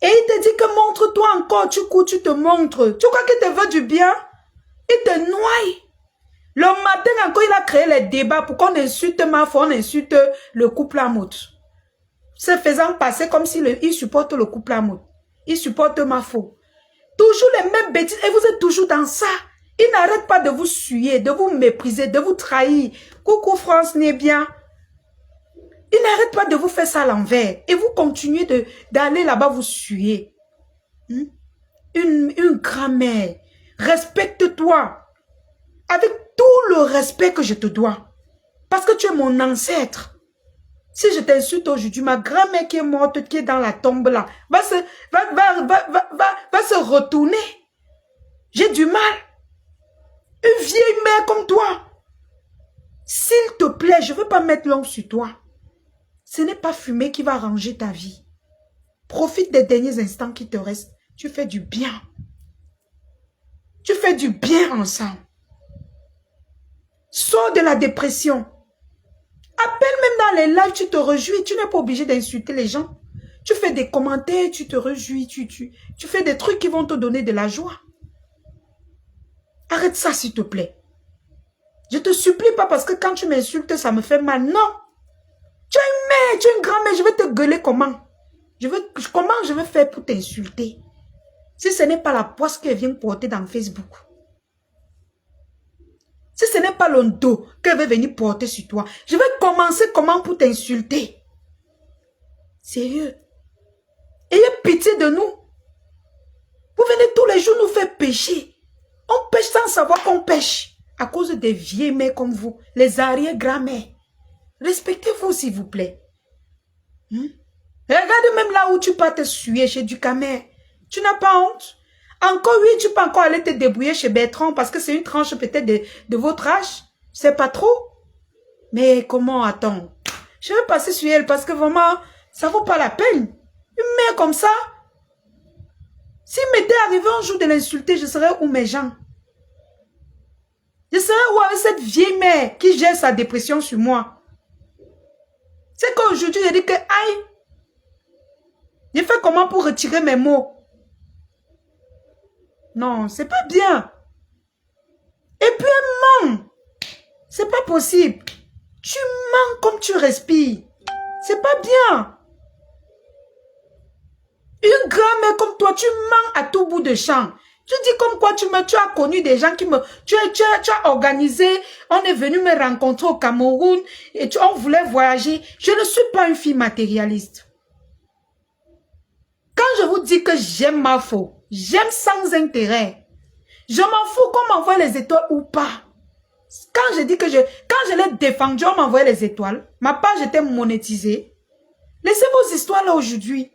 Et il te dit que montre-toi encore, tu cours, tu te montres. Tu crois qu'il te veut du bien? Il te noie. Le matin encore, il a créé les débats pour qu'on insulte ma foi, on insulte le couple Amout. Se faisant passer comme s'il supporte le couple Amout. Il supporte ma foi. Toujours les mêmes bêtises et vous êtes toujours dans ça. Il n'arrête pas de vous suyer, de vous mépriser, de vous trahir. Coucou France n'est bien. Il n'arrête pas de vous faire ça à l'envers. Et vous continuez d'aller là-bas vous suyer. Une grand-mère. Respecte-toi. Avec tout le respect que je te dois. Parce que tu es mon ancêtre. Si je t'insulte aujourd'hui, ma grand-mère qui est morte, qui est dans la tombe là, va se retourner. J'ai du mal. Une vieille mère comme toi. S'il te plaît, je ne veux pas mettre l'ombre sur toi. Ce n'est pas fumer qui va ranger ta vie. Profite des derniers instants qui te restent. Tu fais du bien. Tu fais du bien ensemble. Sors de la dépression. Appelle même dans les lives, tu te réjouis. Tu n'es pas obligé d'insulter les gens. Tu fais des commentaires, tu te réjouis. Tu fais des trucs qui vont te donner de la joie. Arrête ça, s'il te plaît. Je te supplie pas parce que quand tu m'insultes, ça me fait mal. Non. Tu es une mère, tu es une grand-mère. Je vais te gueuler comment? Comment je vais faire pour t'insulter? Si ce n'est pas la poisse qu'elle vient porter dans Facebook. Si ce n'est pas le dos qu'elle veut venir porter sur toi, je vais commencer comment pour t'insulter. Sérieux. Ayez pitié de nous. Vous venez tous les jours nous faire pécher. On pêche sans savoir qu'on pêche. À cause des vieilles mères comme vous, les arrière-grand-mères. Respectez-vous s'il vous plaît. Regarde même là où tu pars te suer chez Ducamer. Tu n'as pas honte? Encore oui, tu peux encore aller te débrouiller chez Bertrand parce que c'est une tranche peut-être de votre âge. C'est pas trop. Mais comment, attends? Je vais passer sur elle parce que vraiment, ça vaut pas la peine. Une mère comme ça. S'il m'était arrivé un jour de l'insulter, je serais où mes gens? Je serais où avec cette vieille mère qui gère sa dépression sur moi? C'est qu'aujourd'hui, j'ai dit que, aïe, j'ai fait comment pour retirer mes mots? Non, c'est pas bien. Et puis elle ment. C'est pas possible. Tu mens comme tu respires. C'est pas bien. Une grand-mère comme toi, tu mens à tout bout de champ. Tu dis comme quoi tu as connu des gens qui me... Tu as organisé, on est venu me rencontrer au Cameroun et on voulait voyager. Je ne suis pas une fille matérialiste. Quand je vous dis que j'aime ma faux, j'aime sans intérêt. Je m'en fous qu'on m'envoie les étoiles ou pas. Quand je dis que quand je l'ai défendu, on m'envoie les étoiles. Ma page était monétisée. Laissez vos histoires là aujourd'hui.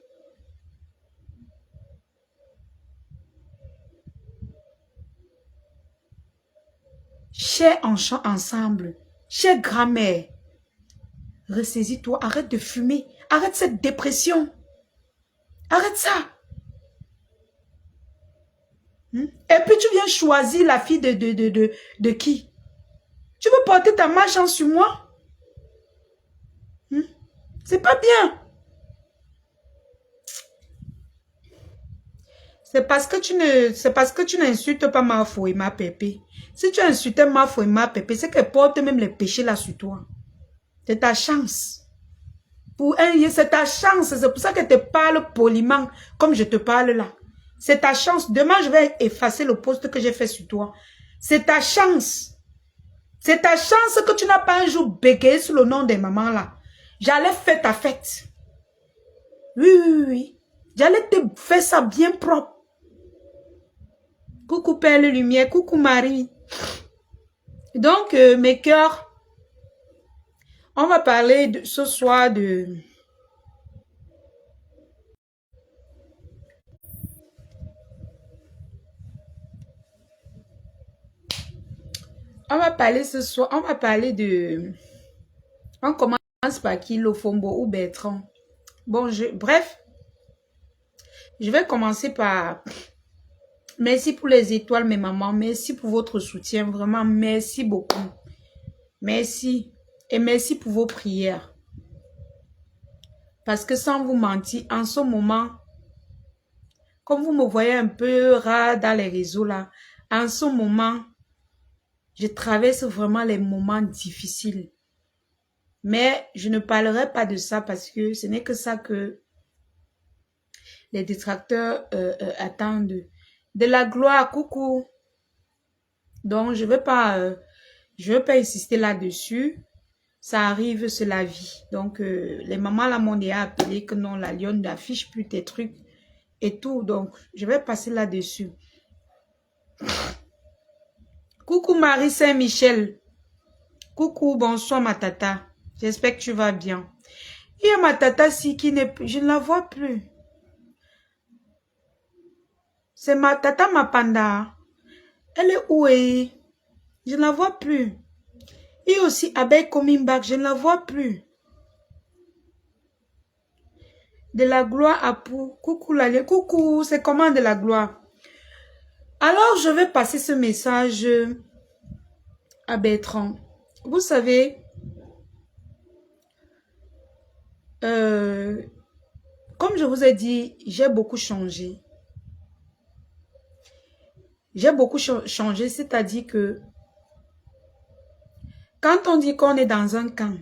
Chers ensemble, chère grand-mère, ressaisis-toi, arrête de fumer, arrête cette dépression. Arrête ça. Et puis tu viens choisir la fille de qui? Tu veux porter ta malchance sur moi? C'est pas bien. C'est parce que tu n'insultes pas ma foi et ma pépé. Si tu insultais ma foi et ma pépé, c'est qu'elle porte même les péchés là sur toi. C'est ta chance. Pour un, c'est ta chance. C'est pour ça que je te parle poliment, comme je te parle là. C'est ta chance. Demain, je vais effacer le post que j'ai fait sur toi. C'est ta chance. C'est ta chance que tu n'as pas un jour bégayé sur le nom des mamans là. J'allais faire ta fête. Oui. J'allais te faire ça bien propre. Coucou Père Lumière, coucou Marie. Donc, mes cœurs, on va parler ce soir de... On va parler ce soir, on va parler de... On commence par qui, Lofombo ou Bertrand? Bon, bref, je vais commencer par... Merci pour les étoiles, mes mamans. Merci pour votre soutien. Vraiment, merci beaucoup. Merci. Et merci pour vos prières. Parce que sans vous mentir, en ce moment, Comme vous me voyez un peu rare dans les réseaux là, en ce moment, je traverse vraiment les moments difficiles. Mais je ne parlerai pas de ça parce que ce n'est que ça que les détracteurs attendent. De la gloire, coucou. Donc, je veux pas insister là-dessus. Ça arrive, c'est la vie. Donc, les mamans là m'ont déjà appelé que non, la lionne n'affiche plus tes trucs et tout. Donc, je vais passer là-dessus. Coucou Marie Saint-Michel. Coucou, bonsoir ma tata. J'espère que tu vas bien. Il y a ma tata si qui n'est plus, je ne la vois plus. C'est ma tata Mapanda. Elle est où est? Je ne la vois plus. Et aussi Abeille coming back, je ne la vois plus. De la gloire à Pou. Coucou Lalie. Coucou, c'est comment de la gloire? Alors, je vais passer ce message à Bertrand. Vous savez, comme je vous ai dit, j'ai beaucoup changé. J'ai beaucoup changé, c'est-à-dire que quand on dit qu'on est dans un camp,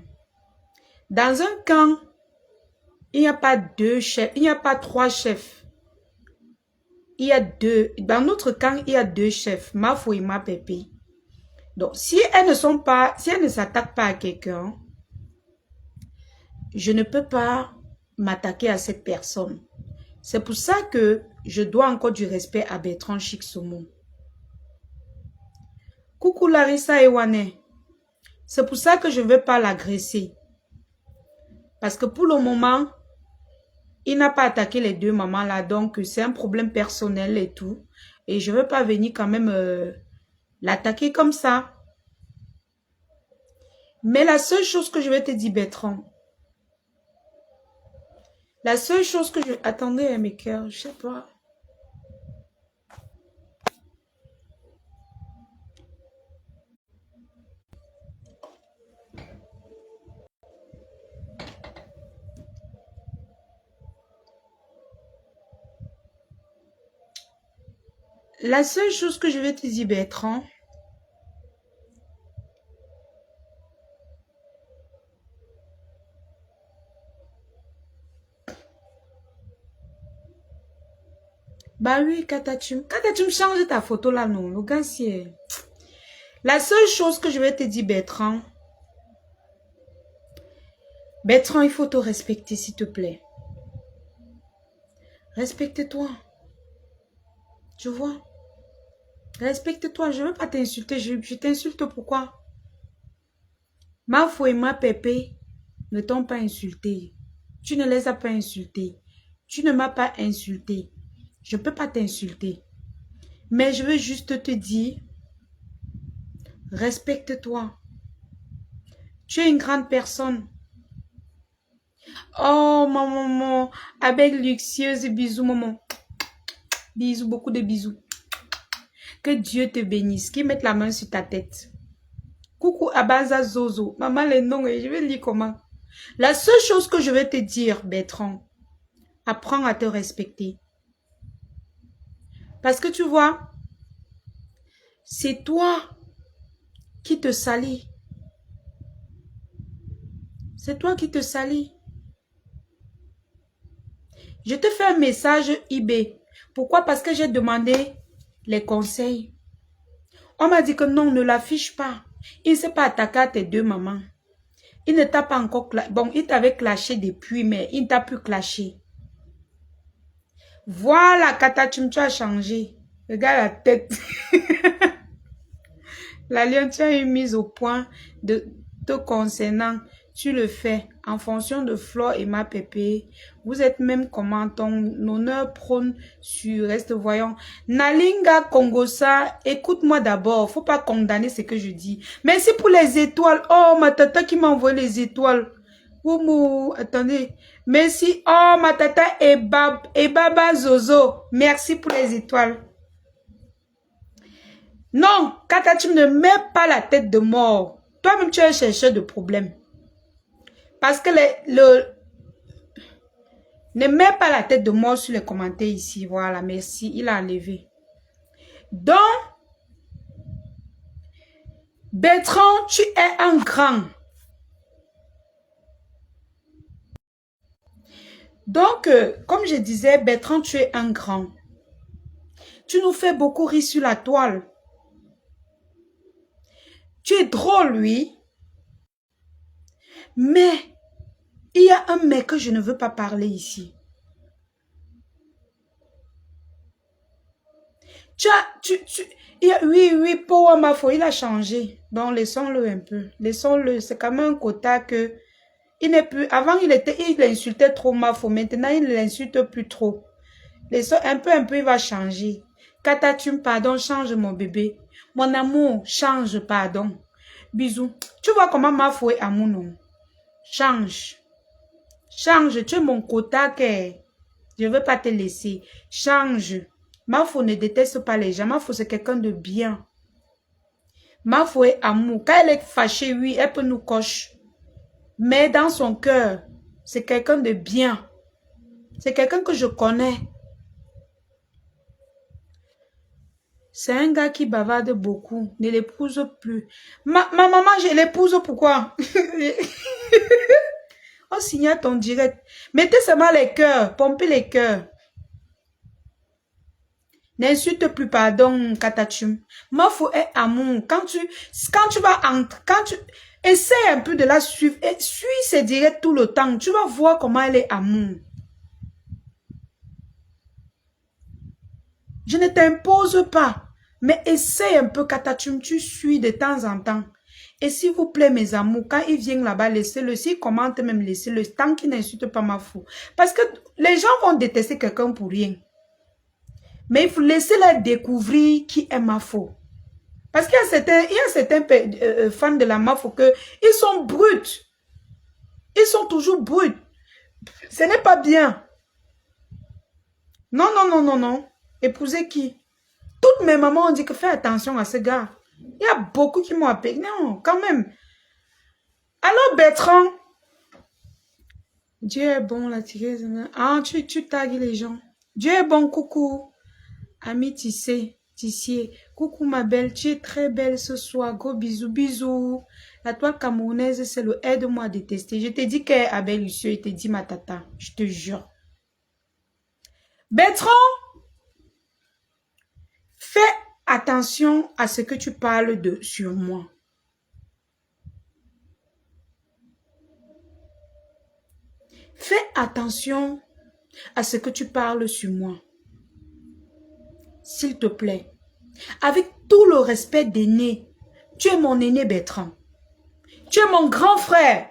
il n'y a pas deux chefs, il n'y a pas trois chefs. Il y a deux. Dans notre camp, il y a deux chefs, Mafou et Mapépé. Donc, si elles ne s'attaquent pas à quelqu'un, je ne peux pas m'attaquer à cette personne. C'est pour ça que je dois encore du respect à Bertrand Chiksomo. Coucou Larissa Ewane. C'est pour ça que je ne veux pas l'agresser. Parce que pour le moment, il n'a pas attaqué les deux mamans là. Donc, c'est un problème personnel et tout. Et je ne veux pas venir quand même l'attaquer comme ça. Mais la seule chose que je vais te dire, Bertrand. La seule chose que je... Attendez, mes cœurs, je sais pas. La seule chose que je vais te dire, Bertrand, bah oui, Katatum. Katatum, change ta photo là, non. Le gars, c'est... La seule chose que je vais te dire, Bertrand, il faut te respecter, s'il te plaît. Respecte-toi. Tu vois? Respecte-toi. Je ne veux pas t'insulter. Je t'insulte pourquoi? Mafou et ma pépé ne t'ont pas insulté. Tu ne les as pas insultés. Tu ne m'as pas insulté. Je ne peux pas t'insulter. Mais je veux juste te dire, respecte-toi. Tu es une grande personne. Oh, maman, avec luxueuse, bisous, maman. Bisous, beaucoup de bisous. Que Dieu te bénisse, qu'il mette la main sur ta tête. Coucou Abaza Zozo. Maman, les noms, je vais lire comment. La seule chose que je vais te dire, Bertrand, apprends à te respecter. Parce que tu vois, c'est toi qui te salis. C'est toi qui te salis. Je te fais un message eBay. Pourquoi? Parce que j'ai demandé les conseils. On m'a dit que non, ne l'affiche pas. Il ne s'est pas attaqué à tes deux mamans. Il ne t'a pas encore... Bon, il t'avait clashé depuis, mais il ne t'a plus clashé. Voilà, Katatum, tu as changé. Regarde la tête. La lionne, tu as une mise au point de te concernant. Tu le fais en fonction de Flore et ma pépé. Vous êtes même comment ton honneur prône sur reste voyant. Nalinga Kongosa, écoute-moi d'abord. Faut pas condamner ce que je dis. Merci pour les étoiles. Oh, ma tata qui m'a envoyé les étoiles. Oumou, attendez. Merci. Oh, ma tata et Baba Zozo. Merci pour les étoiles. Non, Kata, tu ne mets pas la tête de mort. Toi-même, tu es un chercheur de problèmes. Parce que Ne mets pas la tête de mort sur les commentaires ici. Voilà, merci. Il a enlevé. Donc, Bertrand, tu es un grand. Donc, comme je disais, Bertrand, tu es un grand. Tu nous fais beaucoup rire sur la toile. Tu es drôle, oui. Mais, il y a un mec que je ne veux pas parler ici. Oui, Power Mafo, il a changé. Donc, laissons-le un peu. Laissons-le. C'est quand même un quota que... Il n'est plus... Avant, il insultait trop Mafo. Maintenant, il ne l'insulte plus trop. Un peu, il va changer. Katatum, pardon, change mon bébé. Mon amour, change, pardon. Bisous. Tu vois comment Mafo est amour, non? Change. Change. Tu es mon quota que... Je ne veux pas te laisser. Change. Mafo ne déteste pas les gens. Mafo, c'est quelqu'un de bien. Mafo est amour. Quand elle est fâchée, oui, elle peut nous cocher. Mais dans son cœur, c'est quelqu'un de bien. C'est quelqu'un que je connais. C'est un gars qui bavarde beaucoup. Ne l'épouse plus. Ma maman, je l'épouse pourquoi? On signe ton direct. Mettez seulement les cœurs. Pompez les cœurs. N'insulte plus, pardon, Katachum. Mafo est amour. Quand tu vas entrer, essaie un peu de la suivre et suis ses directs tout le temps. Tu vas voir comment elle est amour. Je ne t'impose pas, mais essaie un peu, Katachum, tu suis de temps en temps. Et s'il vous plaît, mes amours, quand ils viennent là-bas, laissez-le. S'ils commentent même, laissez-le. Tant qu'ils n'insultent pas Mafo. Parce que les gens vont détester quelqu'un pour rien. Mais il faut laisser les découvrir qui est Mafo. Parce qu'il y a certains fans de la Mafo que ils sont bruts. Ils sont toujours bruts. Ce n'est pas bien. Non, non, non, non, non. Épouser qui? Toutes mes mamans ont dit que fais attention à ce gars. Il y a beaucoup qui m'ont appelé. Non, quand même. Alors Bertrand. Dieu est bon, la tireuse. Ah, tu tagues les gens. Dieu est bon, coucou. Ami Tissier, coucou ma belle, tu es très belle ce soir, gros bisous, bisous. La toile camerounaise, c'est le aide-moi à détester. Je t'ai dit qu'elle est Abel Lucieux, je t'ai dit ma tata, je te jure. Bertrand, fais attention à ce que tu parles sur moi. Fais attention à ce que tu parles sur moi. S'il te plaît, avec tout le respect d'aîné, tu es mon aîné Bertrand. Tu es mon grand frère.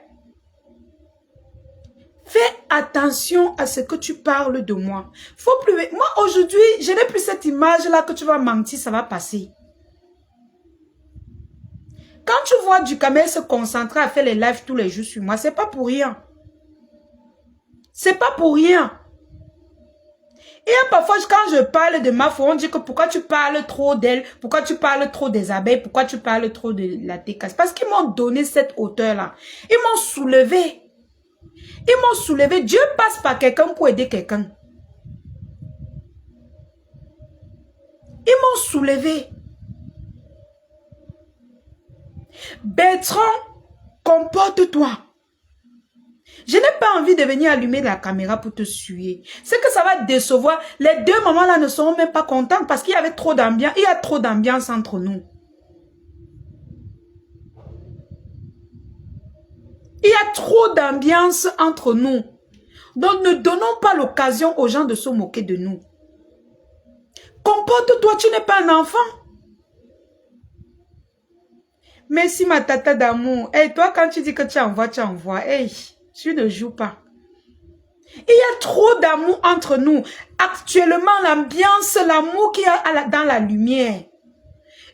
Fais attention à ce que tu parles de moi. Faut plus... Moi, aujourd'hui, je n'ai plus cette image-là que tu vas mentir, ça va passer. Quand tu vois du Kamel se concentrer à faire les lives tous les jours sur moi, c'est pas pour rien. C'est pas pour rien. Et parfois, quand je parle de Mafo, on dit que pourquoi tu parles trop d'elle, pourquoi tu parles trop des abeilles, pourquoi tu parles trop de la Técasse. Parce qu'ils m'ont donné cette hauteur-là. Ils m'ont soulevé. Ils m'ont soulevé. Dieu passe par quelqu'un pour aider quelqu'un. Ils m'ont soulevé. Bertrand, comporte-toi. Je n'ai pas envie de venir allumer la caméra pour te suer. C'est que ça va te décevoir. Les deux mamans-là ne seront même pas contentes parce qu'il y avait trop d'ambiance. Il y a trop d'ambiance entre nous. Il y a trop d'ambiance entre nous. Donc ne donnons pas l'occasion aux gens de se moquer de nous. Comporte-toi, tu n'es pas un enfant. Merci ma tata d'amour. Hey, toi quand tu dis que tu envoies, tu envoies. Hey. Tu ne joues pas. Il y a trop d'amour entre nous. Actuellement, l'ambiance, l'amour qu'il y a dans la lumière.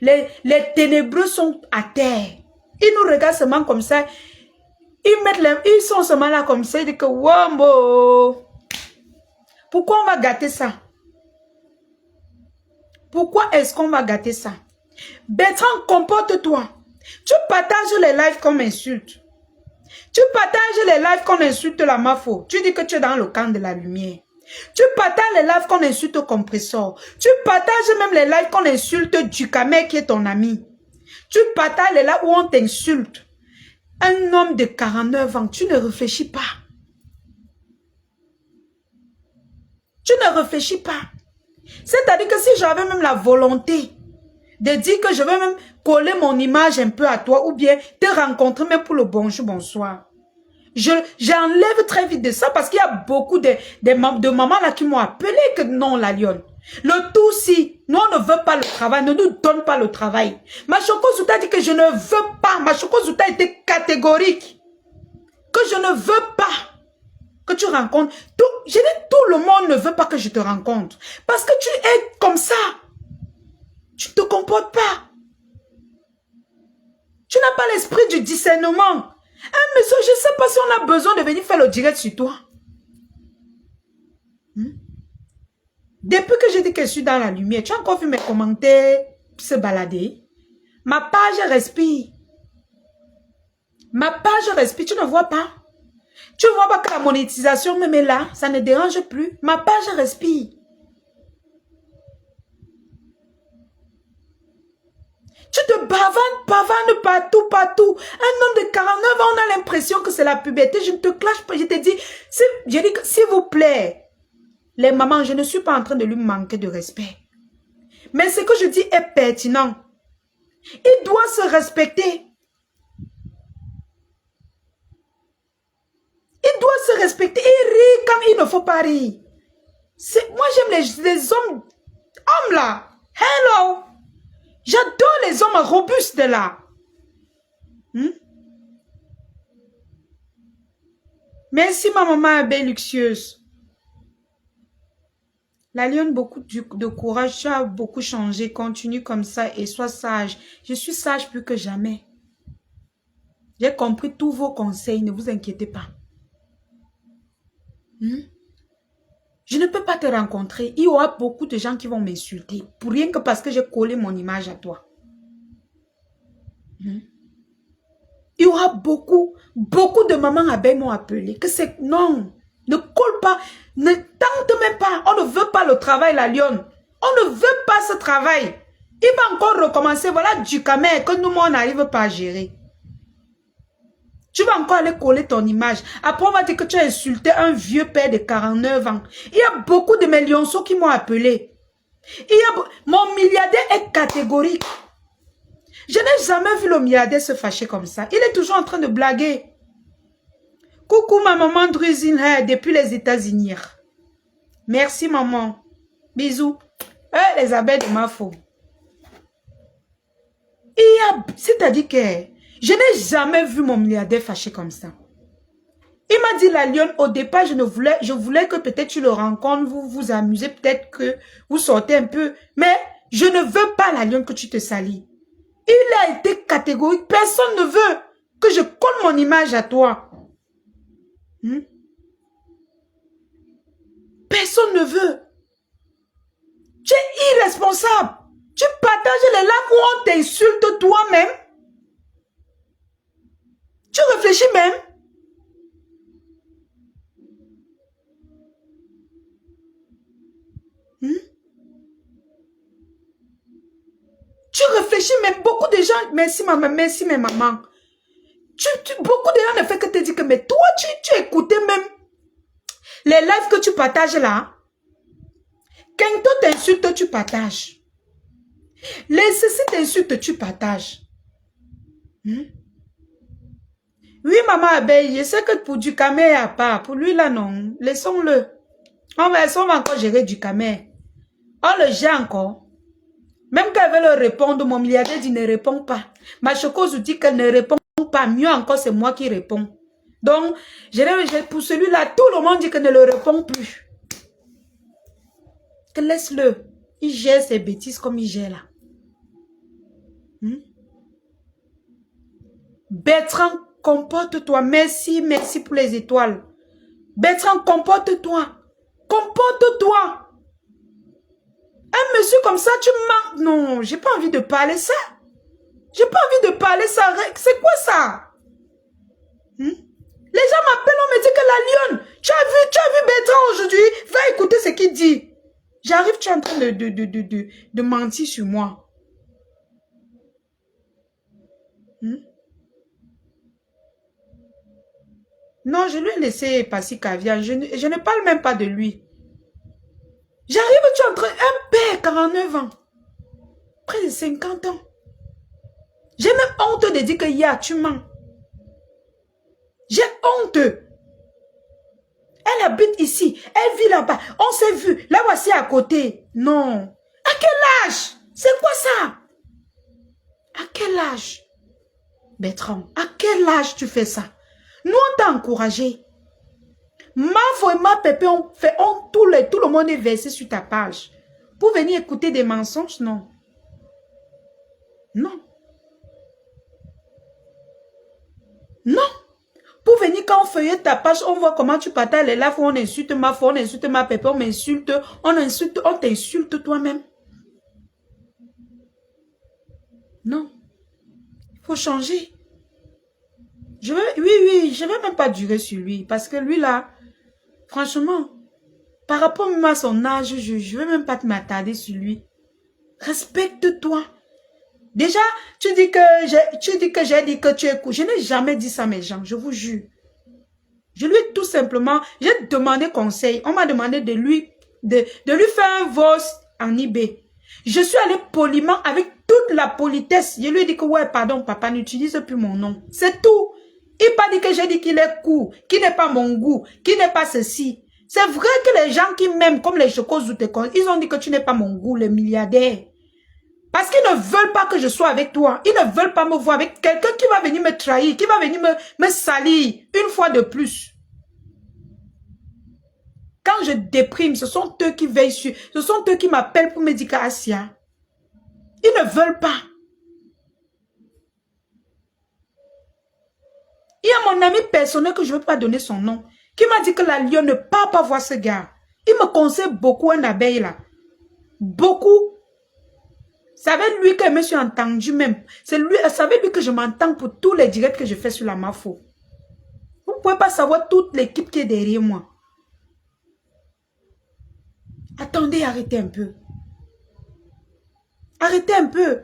Les ténébreux sont à terre. Ils nous regardent seulement comme ça. Ils sont seulement là comme ça. Ils disent que wow, pourquoi on va gâter ça? Pourquoi est-ce qu'on va gâter ça? Bertrand, comporte-toi. Tu partages les lives comme insulte. Tu partages les lives qu'on insulte la mafo. Tu dis que tu es dans le camp de la lumière. Tu partages les lives qu'on insulte au compresseur. Tu partages même les lives qu'on insulte Ducamel qui est ton ami. Tu partages les lives où on t'insulte. Un homme de 49 ans, tu ne réfléchis pas. Tu ne réfléchis pas. C'est-à-dire que si j'avais même la volonté de dire que je vais même coller mon image un peu à toi ou bien te rencontrer même pour le bonjour, bonsoir. J'enlève très vite de ça parce qu'il y a beaucoup de mamans là qui m'ont appelé que non, la lionne. Le tout si, nous on ne veut pas le travail, ne nous donne pas le travail. Machoko Zouta dit que je ne veux pas. Machoko Zouta était catégorique. Que je ne veux pas que tu rencontres. Je dis tout le monde ne veut pas que je te rencontre. Parce que tu es comme ça. Tu ne te comportes pas. Tu n'as pas l'esprit du discernement. Monsieur, je ne sais pas si on a besoin de venir faire le direct sur toi. Depuis que j'ai dit que je suis dans la lumière, tu as encore vu mes commentaires se balader. Ma page respire. Ma page respire, tu ne vois pas? Tu ne vois pas que la monétisation me met là, ça ne dérange plus. Ma page respire. Tu te bavannes partout, partout. Un homme de 49 ans, on a l'impression que c'est la puberté. Je ne te clash pas, je te dis, s'il vous plaît, les mamans, je ne suis pas en train de lui manquer de respect. Mais ce que je dis est pertinent. Il doit se respecter. Il doit se respecter. Il rit comme il ne faut pas rire. Moi, j'aime les hommes là. Hello. J'adore les hommes robustes là. Merci ma maman belle luxueuse. La lionne, beaucoup de courage. Tu as beaucoup changé. Continue comme ça et sois sage. Je suis sage plus que jamais. J'ai compris tous vos conseils. Ne vous inquiétez pas. Je ne peux pas te rencontrer. Il y aura beaucoup de gens qui vont m'insulter. Pour rien que parce que j'ai collé mon image à toi. Il y aura beaucoup de mamans abeilles m'ont appelé. Que c'est non. Ne colle pas. Ne tente même pas. On ne veut pas le travail, la lionne. On ne veut pas ce travail. Il va encore recommencer. Voilà du camel que nous, on n'arrive pas à gérer. Tu vas encore aller coller ton image. Après, on va dire que tu as insulté un vieux père de 49 ans. Il y a beaucoup de mes lionceaux qui m'ont appelé. Mon milliardaire est catégorique. Je n'ai jamais vu le milliardaire se fâcher comme ça. Il est toujours en train de blaguer. Coucou ma maman Drusine depuis les États-Unis. Merci maman. Bisous. Les abeilles de ma faute. C'est-à-dire que je n'ai jamais vu mon milliardaire fâché comme ça. Il m'a dit, la lionne, au départ, je voulais que peut-être tu le rencontres, vous vous amusez, peut-être que vous sortez un peu. Mais je ne veux pas, la lionne, que tu te salis. Il a été catégorique. Personne ne veut que je colle mon image à toi. Personne ne veut. Tu es irresponsable. Tu partages les lives où on t'insulte toi-même. Tu réfléchis même. Tu réfléchis même. Beaucoup de gens, merci maman, merci mes mamans. Beaucoup de gens ne font que te dire que, mais toi, tu écoutais même les lives que tu partages là. Quand toi t'insulte, tu partages. Les ceci t'insulte, tu partages. Oui, maman abeille, je sais que pour du camé, il n'y a pas. Pour lui, là, non. Laissons-le. On va encore gérer du camé. On le gère encore. Même quand elle veut le répondre, mon milliardaire dit ne répond pas. Ma chocouse dit qu'elle ne répond pas. Mieux encore, c'est moi qui réponds. Donc, pour celui-là, tout le monde dit que ne le répond plus. Que laisse-le. Il gère ses bêtises comme il gère là. Bertrand, comporte-toi. Merci, merci pour les étoiles. Bertrand, comporte-toi. Comporte-toi. Un monsieur comme ça, tu manques. Non, j'ai pas envie de parler ça. J'ai pas envie de parler ça. C'est quoi ça? Hmm? Les gens m'appellent, on me dit que la lionne, tu as vu Bertrand aujourd'hui? Va écouter ce qu'il dit. J'arrive, tu es en train de mentir sur moi. Hmm? Non, je lui ai laissé passer caviar. Je ne parle même pas de lui. J'arrive, tu es en train... Un père, 49 ans. Près de 50 ans. J'ai même honte de dire que ya, tu mens. J'ai honte. Elle habite ici. Elle vit là-bas. On s'est vu. Là, voici à côté. Non. À quel âge? C'est quoi ça? À quel âge? Bertrand, à quel âge tu fais ça? Nous, on t'a encouragé. Ma foi et ma pépé, tout le monde est versé sur ta page. Pour venir écouter des mensonges, non. Non. Non. Pour venir, quand on feuillette ta page, on voit comment tu partages les lives, on insulte ma foi, on insulte ma pépé, on m'insulte, on t'insulte toi-même. Non. Il faut changer. Oui, je ne vais même pas durer sur lui. Parce que lui, là, franchement, par rapport même à son âge, je ne vais même pas m'attarder sur lui. Respecte-toi. Déjà, tu dis que j'ai dit que tu es cool. Je n'ai jamais dit ça, mes gens, je vous jure. Je lui ai tout simplement, j'ai demandé conseil. On m'a demandé de lui faire un voice en eBay. Je suis allée poliment avec toute la politesse. Je lui ai dit que ouais, pardon, papa, n'utilise plus mon nom. C'est tout. Il n'a pas dit que j'ai dit qu'il est cool, qu'il n'est pas mon goût, qu'il n'est pas ceci. C'est vrai que les gens qui m'aiment, comme les chocos ou tes ils ont dit que tu n'es pas mon goût, les milliardaires. Parce qu'ils ne veulent pas que je sois avec toi. Ils ne veulent pas me voir avec quelqu'un qui va venir me trahir, qui va venir me salir une fois de plus. Quand je déprime, ce sont eux qui veillent sur, ce sont eux qui m'appellent pour me dire qu'Asia. Ils ne veulent pas. Il y a mon ami personnel que je ne veux pas donner son nom, qui m'a dit que la lionne ne part pas voir ce gars. Il me conseille beaucoup un abeille là. Beaucoup. C'est avec lui que je me suis entendu même. C'est avec lui que je m'entends pour tous les directs que je fais sur la Mafo. Vous ne pouvez pas savoir toute l'équipe qui est derrière moi. Attendez, arrêtez un peu. Arrêtez un peu.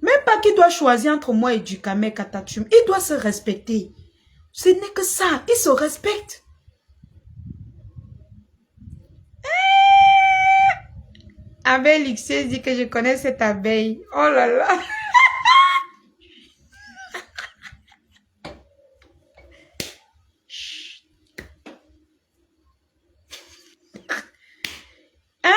Même pas qu'il doit choisir entre moi et Dukamé Katatum. Il doit se respecter. Ce n'est que ça. Il se respecte. Abeille Luxé dit que je connais cette abeille. Oh là là. Hein?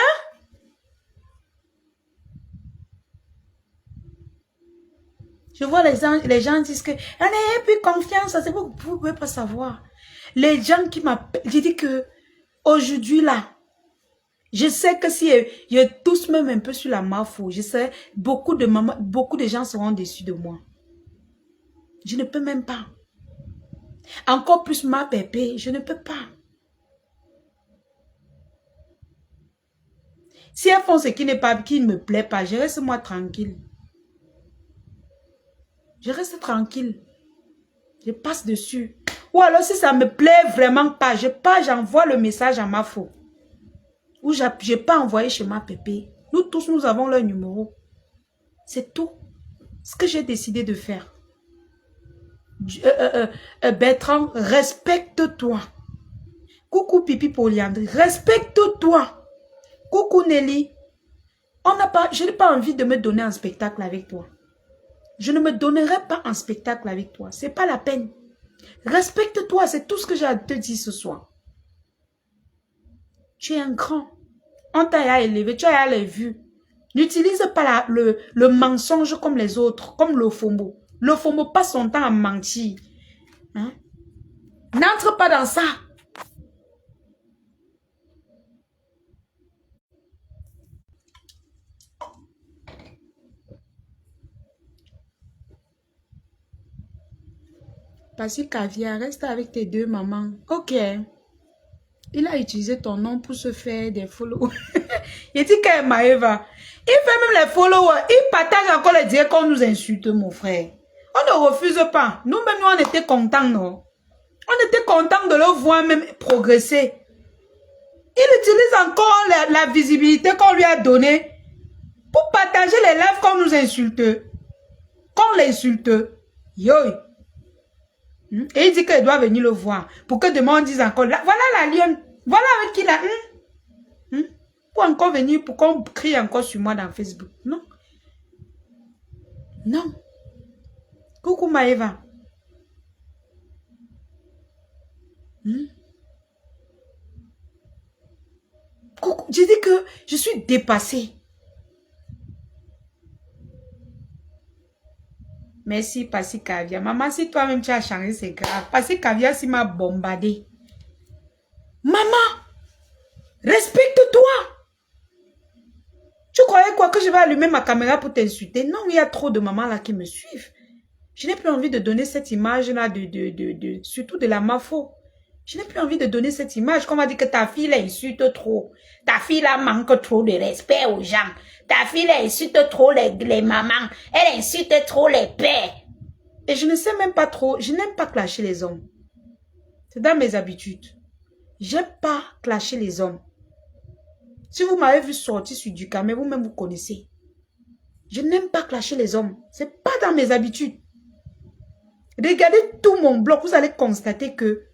Je vois les gens disent que on n'a plus confiance. C'est vous ne pouvez pas savoir. Les gens qui m'appellent, j'ai dit que aujourd'hui là, je sais que si je tous même un peu sur la Mafo, je sais beaucoup de gens seront déçus de moi. Je ne peux même pas. Encore plus ma pépé, je ne peux pas. Si elles font ce qui ne me plaît pas, je reste moi tranquille. Je reste tranquille. Je passe dessus. Ou alors si ça me plaît vraiment pas, j'envoie le message à ma faux. Ou je n'ai pas envoyé chez ma pépé. Nous tous, nous avons leur numéro. C'est tout. Ce que j'ai décidé de faire. Bertrand, respecte-toi. Coucou Pipi Polyandrie, respecte-toi. Coucou Nelly. Je n'ai pas envie de me donner un spectacle avec toi. Je ne me donnerai pas un spectacle avec toi. Ce n'est pas la peine. Respecte-toi, c'est tout ce que j'ai à te dire ce soir. Tu es un grand. On t'a élevé, tu as les vues. N'utilise pas le mensonge comme les autres, comme le FOMO. Le FOMO passe son temps à mentir. Hein? N'entre pas dans ça. Passer caviar, reste avec tes deux mamans. Ok. Il a utilisé ton nom pour se faire des followers. Il dit qu'elle Maëva. Il fait même les followers. Il partage encore les directs qu'on nous insulte, mon frère. On ne refuse pas. Nous-mêmes, nous, on était contents, non? On était contents de le voir même progresser. Il utilise encore la visibilité qu'on lui a donnée pour partager les lives qu'on nous insulte. Qu'on l'insulte. Yo. Et il dit qu'il doit venir le voir. Pour que demain on dise encore, voilà la lionne. Voilà avec qui là. Pour encore venir, pour qu'on crie encore sur moi dans Facebook. Non. Non. Coucou Maëva. Coucou. J'ai dit que je suis dépassée. Merci, Passy Caviar. Maman, si toi-même tu as changé, c'est grave. Passy Caviar, si m'a bombardé. Maman, respecte-toi. Tu croyais quoi que je vais allumer ma caméra pour t'insulter? Non, il y a trop de mamans là qui me suivent. Je n'ai plus envie de donner cette image-là, surtout de la mafo. Je n'ai plus envie de donner cette image qu'on m'a dit que ta fille insulte trop. Ta fille là manque trop de respect aux gens. Ta fille insulte trop les mamans. Elle insulte trop les pères. Et je ne sais même pas trop. Je n'aime pas clasher les hommes. C'est dans mes habitudes. J'aime pas clasher les hommes. Si vous m'avez vu sortir sur du camé, vous-même vous connaissez. Je n'aime pas clasher les hommes. C'est pas dans mes habitudes. Regardez tout mon blog, vous allez constater que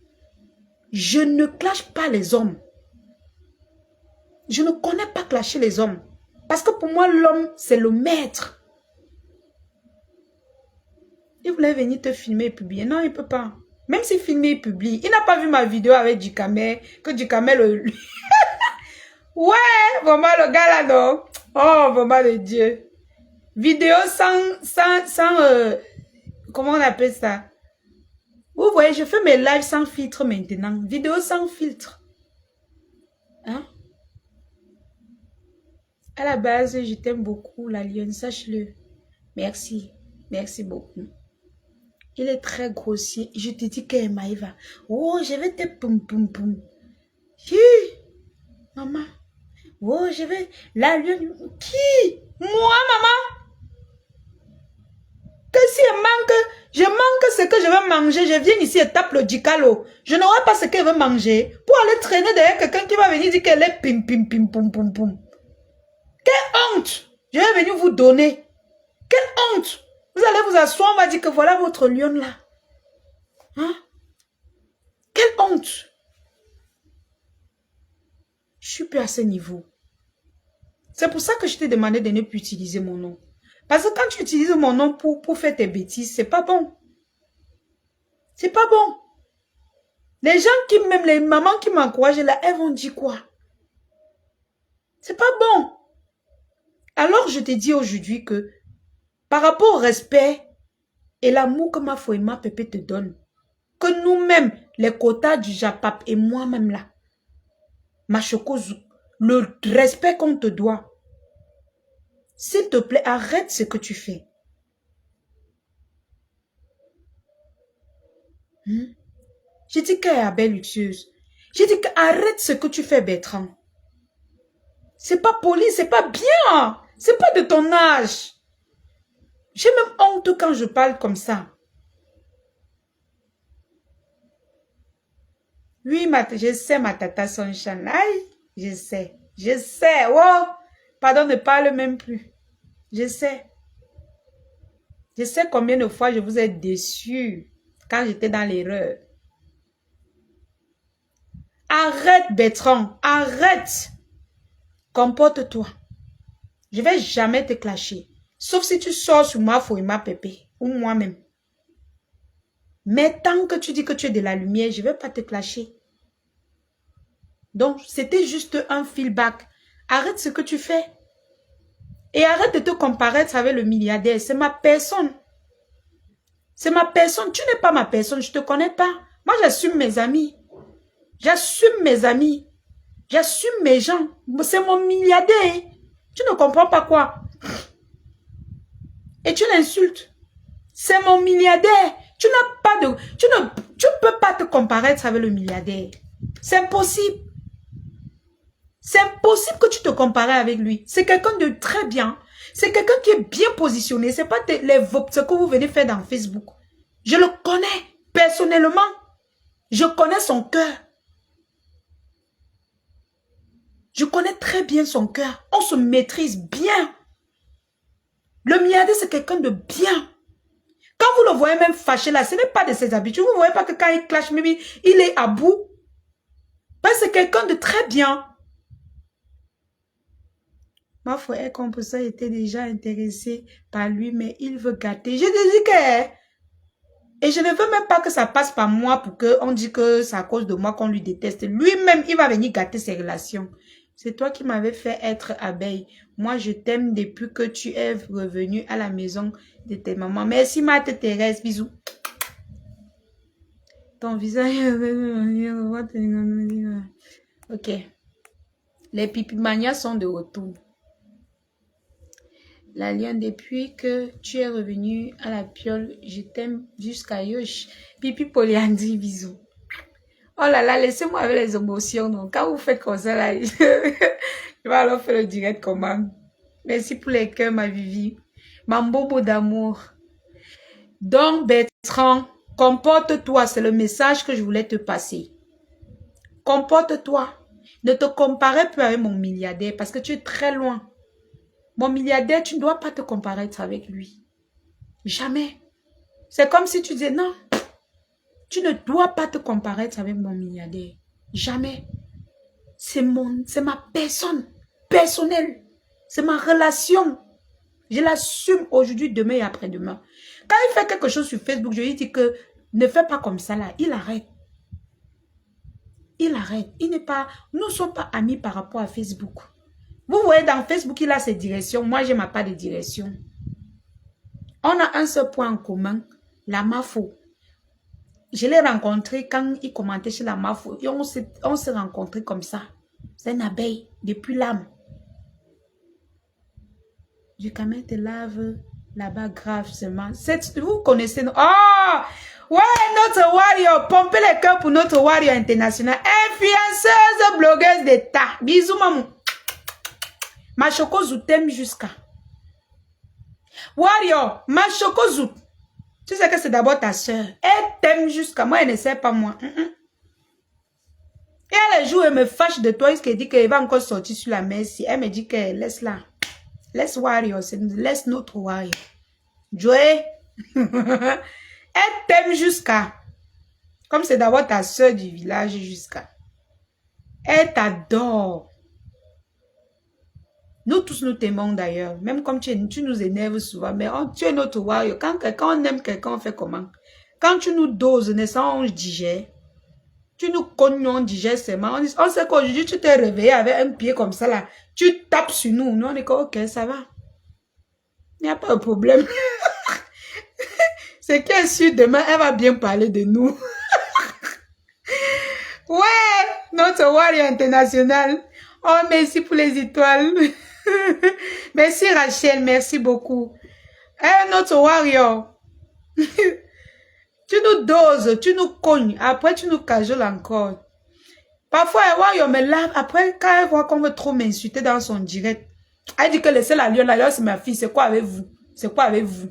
je ne clash pas les hommes. Je ne connais pas clasher les hommes. Parce que pour moi, l'homme, c'est le maître. Il voulait venir te filmer et publier. Non, il ne peut pas. Même s'il filme et publie. Il n'a pas vu ma vidéo avec Ducamel. Que Ducamel le... Ouais, vraiment le gars là, non. Oh, vraiment le Dieu. Vidéo sans comment on appelle ça? Vous voyez, je fais mes lives sans filtre maintenant. Vidéo sans filtre. Hein? À la base, je t'aime beaucoup, la lionne, sache-le. Merci. Merci beaucoup. Il est très grossier. Je te dis que Maëva. Oh, je vais te poum poum poum. Hi, maman. Oh, je vais... La lionne... Qui? Moi, maman? Que si je manque ce que je veux manger, je viens ici et tape le dicalo. Je n'aurai pas ce qu'elle veut manger pour aller traîner derrière quelqu'un qui va venir dire qu'elle est pim pim pim pum pum pum. Quelle honte! Je vais venir vous donner. Quelle honte! Vous allez vous asseoir, on va dire que voilà votre lionne là. Hein? Quelle honte! Je suis plus à ce niveau. C'est pour ça que je t'ai demandé de ne plus utiliser mon nom. Parce que quand tu utilises mon nom pour faire tes bêtises, c'est pas bon. C'est pas bon. Les gens qui m'aiment, les mamans qui m'encouragent là, elles vont dire quoi? C'est pas bon. Alors je te dis aujourd'hui que par rapport au respect et l'amour que ma foi et ma pépé te donnent, que nous-mêmes, les quotas du Japap et moi-même là, ma chocozo, le respect qu'on te doit, s'il te plaît, arrête ce que tu fais. J'ai dit qu'elle est belle luxueuse. J'ai dit qu'arrête ce que tu fais, Bertrand. C'est pas poli, c'est pas bien. C'est pas de ton âge. J'ai même honte quand je parle comme ça. Oui, je sais, ma tata Sunshine. Aïe, je sais. Je sais. Oh, pardon, ne parle même plus. Je sais. Je sais combien de fois je vous ai déçu quand j'étais dans l'erreur. Arrête, Bertrand. Arrête. Comporte-toi. Je ne vais jamais te clasher. Sauf si tu sors sur ma fouille, ma pépé. Ou moi-même. Mais tant que tu dis que tu es de la lumière, je ne vais pas te clasher. Donc, c'était juste un feedback. Arrête ce que tu fais. Et arrête de te comparer avec le milliardaire. C'est ma personne. C'est ma personne. Tu n'es pas ma personne. Je ne te connais pas. Moi, j'assume mes amis. J'assume mes amis. J'assume mes gens. C'est mon milliardaire. Tu ne comprends pas quoi? Et tu l'insultes. C'est mon milliardaire. Tu n'as pas de... Tu ne peux pas te comparer avec le milliardaire. C'est impossible. C'est impossible que tu te compares avec lui. C'est quelqu'un de très bien. C'est quelqu'un qui est bien positionné. C'est pas ce que vous venez faire dans Facebook. Je le connais personnellement. Je connais son cœur. Je connais très bien son cœur. On se maîtrise bien. Le milliardaire, c'est quelqu'un de bien. Quand vous le voyez même fâché là, ce n'est pas de ses habitudes. Vous ne voyez pas que quand il clash, il est à bout. Ben, c'est quelqu'un de très bien. Ma frère composant était déjà intéressé par lui, mais il veut gâter. Je te dis que... Et je ne veux même pas que ça passe par moi pour qu'on dise que c'est à cause de moi qu'on lui déteste. Lui-même, il va venir gâter ses relations. C'est toi qui m'avais fait être abeille. Moi, je t'aime depuis que tu es revenu à la maison de tes mamans. Merci, Marthe Thérèse. Bisous. Ton visage... Ok. Les pipimanias sont de retour. La lionne, depuis que tu es revenu à la piole, je t'aime jusqu'à Yosh. Pipi Polyandrie, bisous. Oh là là, laissez-moi avec les émotions. Donc, quand vous faites comme ça, là, je vais alors faire le direct comment. Merci pour les cœurs, ma Vivi. Mambobo d'amour. Donc, Bertrand, comporte-toi. C'est le message que je voulais te passer. Comporte-toi. Ne te comparer plus avec mon milliardaire parce que tu es très loin. Mon milliardaire, tu ne dois pas te comparer avec lui. Jamais. C'est comme si tu disais, non, tu ne dois pas te comparer avec mon milliardaire. Jamais. C'est ma personne, personnelle. C'est ma relation. Je l'assume aujourd'hui, demain et après-demain. Quand il fait quelque chose sur Facebook, je lui dis que ne fais pas comme ça là. Il arrête. Il arrête. Il n'est pas... Nous ne sommes pas amis par rapport à Facebook. Vous voyez, dans Facebook, il a ses directions. Moi, je n'ai pas de direction. On a un seul point en commun. La Mafo. Je l'ai rencontré quand il commentait chez la Mafo. Et on s'est rencontrés comme ça. C'est une abeille. Depuis l'âme. Du camel te lave là-bas grave seulement. Vous connaissez... Oh! Ouais, notre warrior. Pompez les cœurs pour notre warrior international. Influenceuse, blogueuse d'État. Bisous, maman. Ma choco t'aime jusqu'à. Warrior, ma choco. Tu sais que c'est d'abord ta soeur. Elle t'aime jusqu'à. Moi, elle ne sait pas moi. Et elle joue, elle me fâche de toi. Elle dit qu'elle va encore sortir sur la merci. Elle me dit que laisse-la. Laisse Warrior. Laisse notre Warrior. Joey. Elle t'aime jusqu'à. Comme c'est d'abord ta soeur du village jusqu'à. Elle t'adore. Nous tous nous t'aimons d'ailleurs. Même comme tu nous énerves souvent. Mais tu es notre warrior. Quand on aime quelqu'un, on fait comment? Quand tu nous doses, n'est-ce pas, on digère. Tu nous cognes, on digère seulement. On sait qu'aujourd'hui, tu t'es réveillé avec un pied comme ça là. Tu tapes sur nous. Nous, on est comme, ok, ça va. Il n'y a pas de problème. C'est qu'elle sûr, demain, elle va bien parler de nous. Ouais, notre warrior international. Oh, merci pour les étoiles. Merci Rachel, merci beaucoup. Notre warrior. Tu nous doses, tu nous cognes. Après, tu nous cajoles encore. Parfois, un warrior me lave. Après, quand elle voit qu'on veut trop m'insulter dans son direct, elle dit que laissez la lionne c'est ma fille. C'est quoi avec vous? C'est quoi avec vous?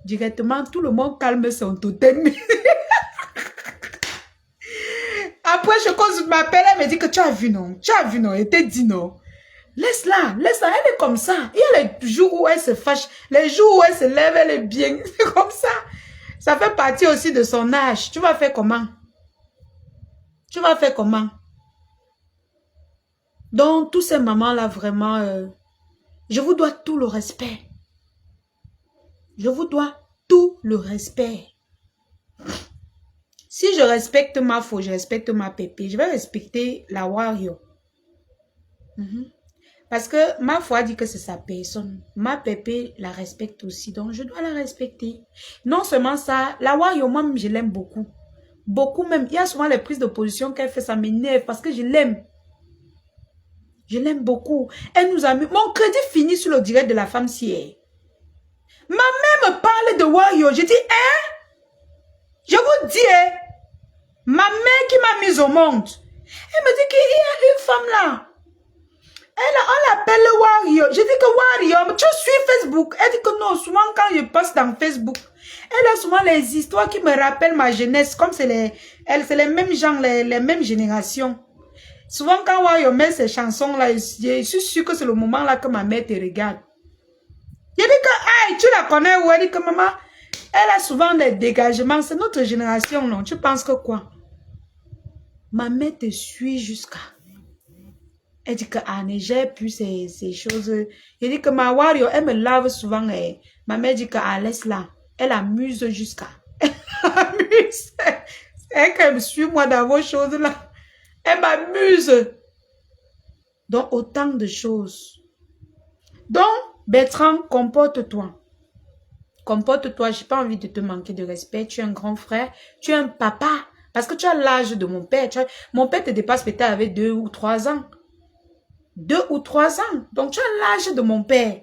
Directement, tout le monde calme son totem. Après, je m'appelle, elle me dit que tu as vu, non? Tu as vu, non? Elle t'a dit, non? Laisse-la, laisse-la, elle est comme ça. Il y a les jours où elle se fâche, les jours où elle se lève, elle est bien. C'est comme ça. Ça fait partie aussi de son âge. Tu vas faire comment? Tu vas faire comment? Donc, tous ces mamans-là, vraiment, je vous dois tout le respect. Je vous dois tout le respect. Si je respecte ma faux, je respecte ma pépé, je vais respecter la warrior. Parce que ma foi dit que c'est sa personne. Ma pépé la respecte aussi, donc je dois la respecter. Non seulement ça, la warrior, moi, je l'aime beaucoup. Beaucoup même. Il y a souvent les prises de position qu'elle fait, ça m'énerve parce que je l'aime. Je l'aime beaucoup. Elle nous a mis... Mon crédit finit sur le direct de la femme si. Ma mère me parle de warrior. Je dis, hein? Je vous dis, hein? Ma mère qui m'a mise au monde. Elle me dit qu'il y a une femme là. On l'appelle Wario. Je dis que Wario, tu suis Facebook. Elle dit que non, souvent quand je passe dans Facebook, elle a souvent les histoires qui me rappellent ma jeunesse, comme c'est les mêmes gens, les mêmes générations. Souvent quand Wario met ces chansons-là, je suis sûre que c'est le moment là que ma mère te regarde. Je dis que, aïe, tu la connais ou elle dit que maman, elle a souvent des dégagements. C'est notre génération, non? Tu penses que quoi? Ma mère te suit jusqu'à... Elle dit que j'ai plus ces choses. Elle dit que ma Wario, elle me lave souvent. Ma mère dit que laisse-la. Elle amuse jusqu'à. Elle amuse. C'est qu'elle me suit moi dans vos choses là. Elle m'amuse. Donc autant de choses. Donc Bertrand, comporte-toi. Comporte-toi. J'ai pas envie de te manquer de respect. Tu es un grand frère. Tu es un papa. Parce que tu as l'âge de mon père. Mon père te dépasse peut-être avec 2 ou 3 ans. 2 ou 3 ans. Donc, tu as l'âge de mon père.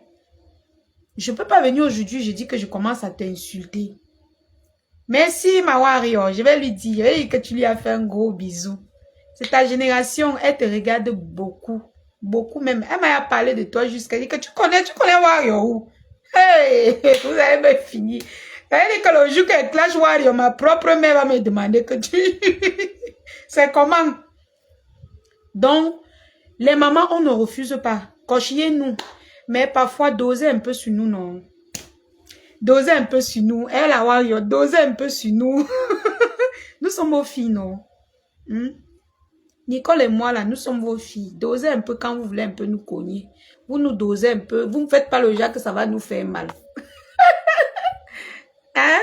Je ne peux pas venir aujourd'hui, je dis que je commence à t'insulter. Merci, ma Wario. Je vais lui dire que tu lui as fait un gros bisou. C'est ta génération, elle te regarde beaucoup. Beaucoup même. Elle m'a parlé de toi jusqu'à dire que tu connais Wario. Hey, vous allez me finir. Elle dit que le jour qu'elle clash Wario, ma propre mère va me demander que tu... C'est comment? Donc, les mamans, on ne refuse pas. Cochiez-nous. Mais parfois, dosez un peu sur nous, non? Dosez un peu sur nous. Elle, la Wario, dosez un peu sur nous. Nous sommes vos filles, non? Nicole et moi, là, nous sommes vos filles. Dosez un peu quand vous voulez un peu nous cogner. Vous nous dosez un peu. Vous ne faites pas le genre que ça va nous faire mal. Hein?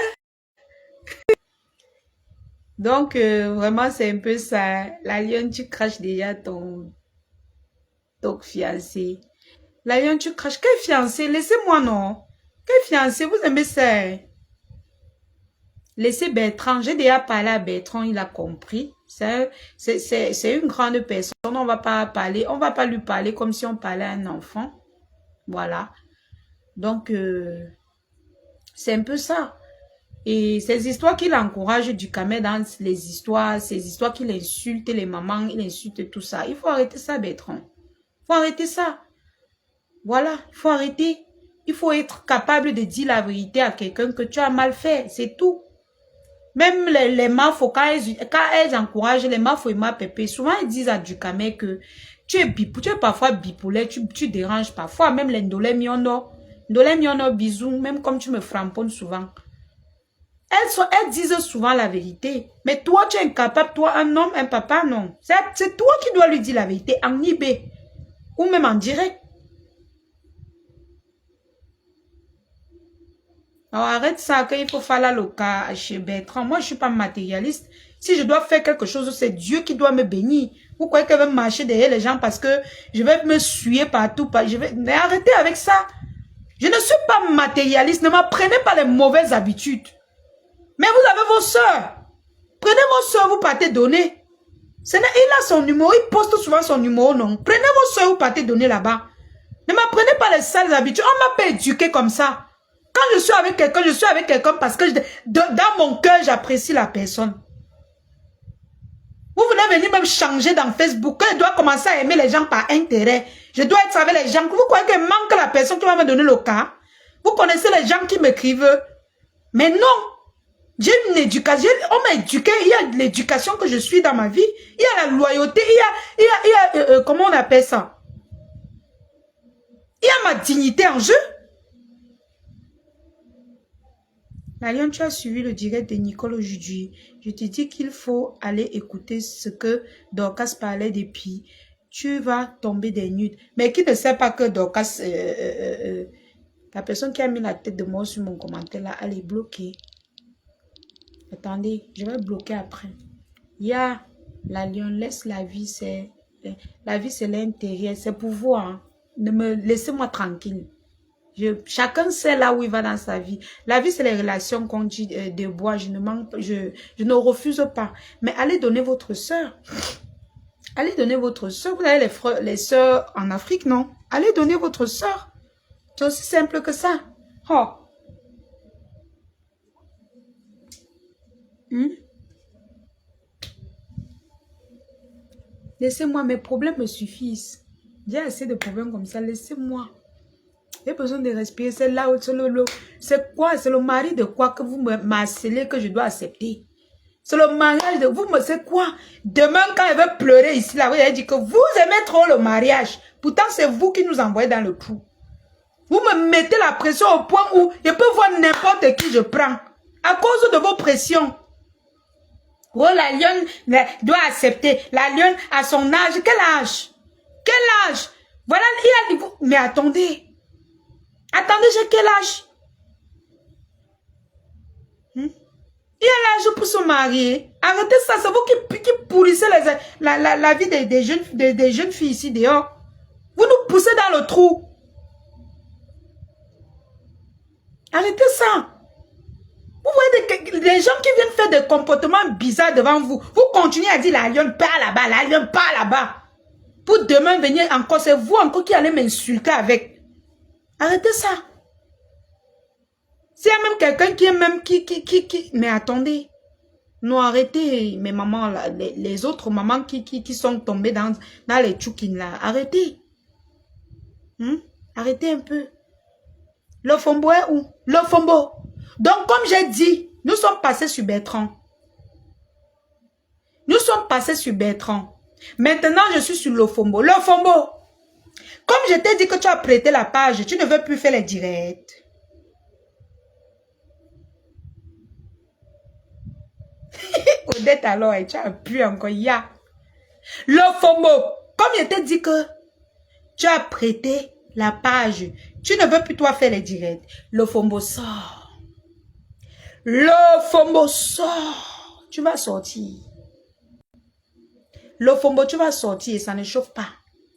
Donc, vraiment, c'est un peu ça. La lionne, tu craches déjà ton fiancé. La lionne, tu craches. Quel fiancé? Laissez-moi, non? Quel fiancé? Vous aimez ça? Laissez Bertrand. J'ai déjà parlé à Bertrand, il a compris. C'est une grande personne. On va pas lui parler comme si on parlait à un enfant. Voilà. Donc, c'est un peu ça. Et ces histoires qu'il encourage du camé dans les histoires, ces histoires qu'il insulte les mamans, il insulte tout ça. Il faut arrêter ça, Bertrand. Il faut arrêter ça. Voilà, il faut arrêter. Il faut être capable de dire la vérité à quelqu'un que tu as mal fait. C'est tout. Même les mafos, quand elles encouragent les mafos et ma pépé, souvent elles disent à Ducamé que tu es parfois bipolaire, tu déranges parfois, même les ndolé miono, bisous, même comme tu me framponnes souvent. Elles disent souvent la vérité. Mais toi, tu es incapable, toi, un homme, un papa, non. C'est toi qui dois lui dire la vérité en IB ou même en direct. Alors arrête ça, qu'il faut faire le cas chez Bertrand. Moi, je ne suis pas matérialiste. Si je dois faire quelque chose, c'est Dieu qui doit me bénir. Vous croyez qu'elle va marcher derrière les gens parce que je vais me suer partout. Mais arrêtez avec ça. Je ne suis pas matérialiste. Ne m'apprenez pas les mauvaises habitudes. Mais vous avez vos soeurs. Prenez vos soeurs, vous partez donner. Il a son numéro, il poste souvent son numéro, non. Prenez vos soeurs, vous partez donner là-bas. Ne m'apprenez pas les sales habitudes. On m'a pas éduqué comme ça. Quand je suis avec quelqu'un parce que dans mon cœur, j'apprécie la personne. Vous voulez venir même changer dans Facebook. Je dois commencer à aimer les gens par intérêt. Je dois être avec les gens. Vous croyez qu'il manque la personne qui va me donner le cas? Vous connaissez les gens qui m'écrivent. Mais non. J'ai une éducation. On m'a éduqué. Il y a l'éducation que je suis dans ma vie. Il y a la loyauté. Il y a comment on appelle ça? Il y a ma dignité en jeu. La Lyon, tu as suivi le direct de Nicole aujourd'hui. Je te dis qu'il faut aller écouter ce que Dorcas parlait depuis. Tu vas tomber des nudes. Mais qui ne sait pas que Dorcas, la personne qui a mis la tête de mort sur mon commentaire là, elle est bloquée. Attendez, je vais bloquer après. Il y a la Lyon, laisse la vie, c'est l'intérieur, c'est pour vous. Hein. Laissez-moi tranquille. Chacun sait là où il va dans sa vie. La vie, c'est les relations qu'on dit de bois. Je ne refuse pas. Mais allez donner votre soeur. Allez donner votre soeur. Vous avez les soeurs en Afrique, non? Allez donner votre soeur. C'est aussi simple que ça. Oh. Laissez-moi, mes problèmes me suffisent. J'ai assez de problèmes comme ça, laissez-moi. J'ai besoin de respirer, c'est là où c'est quoi? C'est le mari de quoi que vous m'harcelez que je dois accepter? C'est le mariage de vous, c'est quoi? Demain, quand elle veut pleurer ici, là, elle dit que vous aimez trop le mariage. Pourtant, c'est vous qui nous envoyez dans le trou. Vous me mettez la pression au point où je peux voir n'importe qui je prends. À cause de vos pressions. Oh, la lionne doit accepter. La lionne a son âge. Quel âge? Quel âge? Voilà, il a dit, mais attendez. Attendez, j'ai quel âge? Il a l'âge pour se marier. Arrêtez ça, c'est vous qui pourrissez la vie des jeunes filles ici dehors. Vous nous poussez dans le trou. Arrêtez ça. Vous voyez des gens qui viennent faire des comportements bizarres devant vous. Vous continuez à dire la lionne part là-bas, la lionne part là-bas. Pour demain venir encore, c'est vous encore qui allez m'insulter avec. Arrêtez ça. S'il y a même quelqu'un qui est même qui... Mais attendez. Non, arrêtez, mes mamans, là, les autres mamans qui sont tombées dans les tchoukines là. Arrêtez. Arrêtez un peu. Le Fombo est où? Le Fombo. Donc, comme j'ai dit, nous sommes passés sur Bertrand. Nous sommes passés sur Bertrand. Maintenant, je suis sur le Fombo. Le Fombo. Comme je t'ai dit que tu as prêté la page, tu ne veux plus faire les directs. Odette alors, tu as pu encore, ya. Le Fombo. Comme je t'ai dit que tu as prêté la page, tu ne veux plus toi faire les directs. Le Fombo sort. Le Fombo sort. Tu vas sortir. Le Fombo, tu vas sortir et ça ne chauffe pas.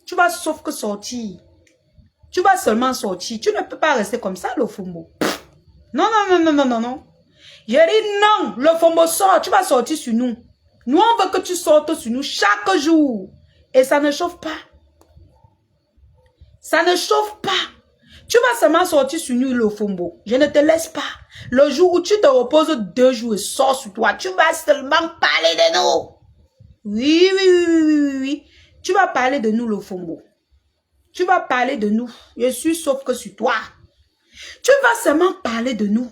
Tu vas sauf que sortir. Tu vas seulement sortir. Tu ne peux pas rester comme ça, le Fombo. Non, non, non, non, non, non, non. Je dis non, le Fombo sort. Tu vas sortir sur nous. Nous, on veut que tu sortes sur nous chaque jour. Et ça ne chauffe pas. Ça ne chauffe pas. Tu vas seulement sortir sur nous, le Fombo. Je ne te laisse pas. Le jour où tu te reposes 2 jours et sors sur toi, tu vas seulement parler de nous. Oui, oui, oui, oui, oui, oui. Tu vas parler de nous, le Fombo. Tu vas parler de nous. Je suis sauf que sur toi. Tu vas seulement parler de nous.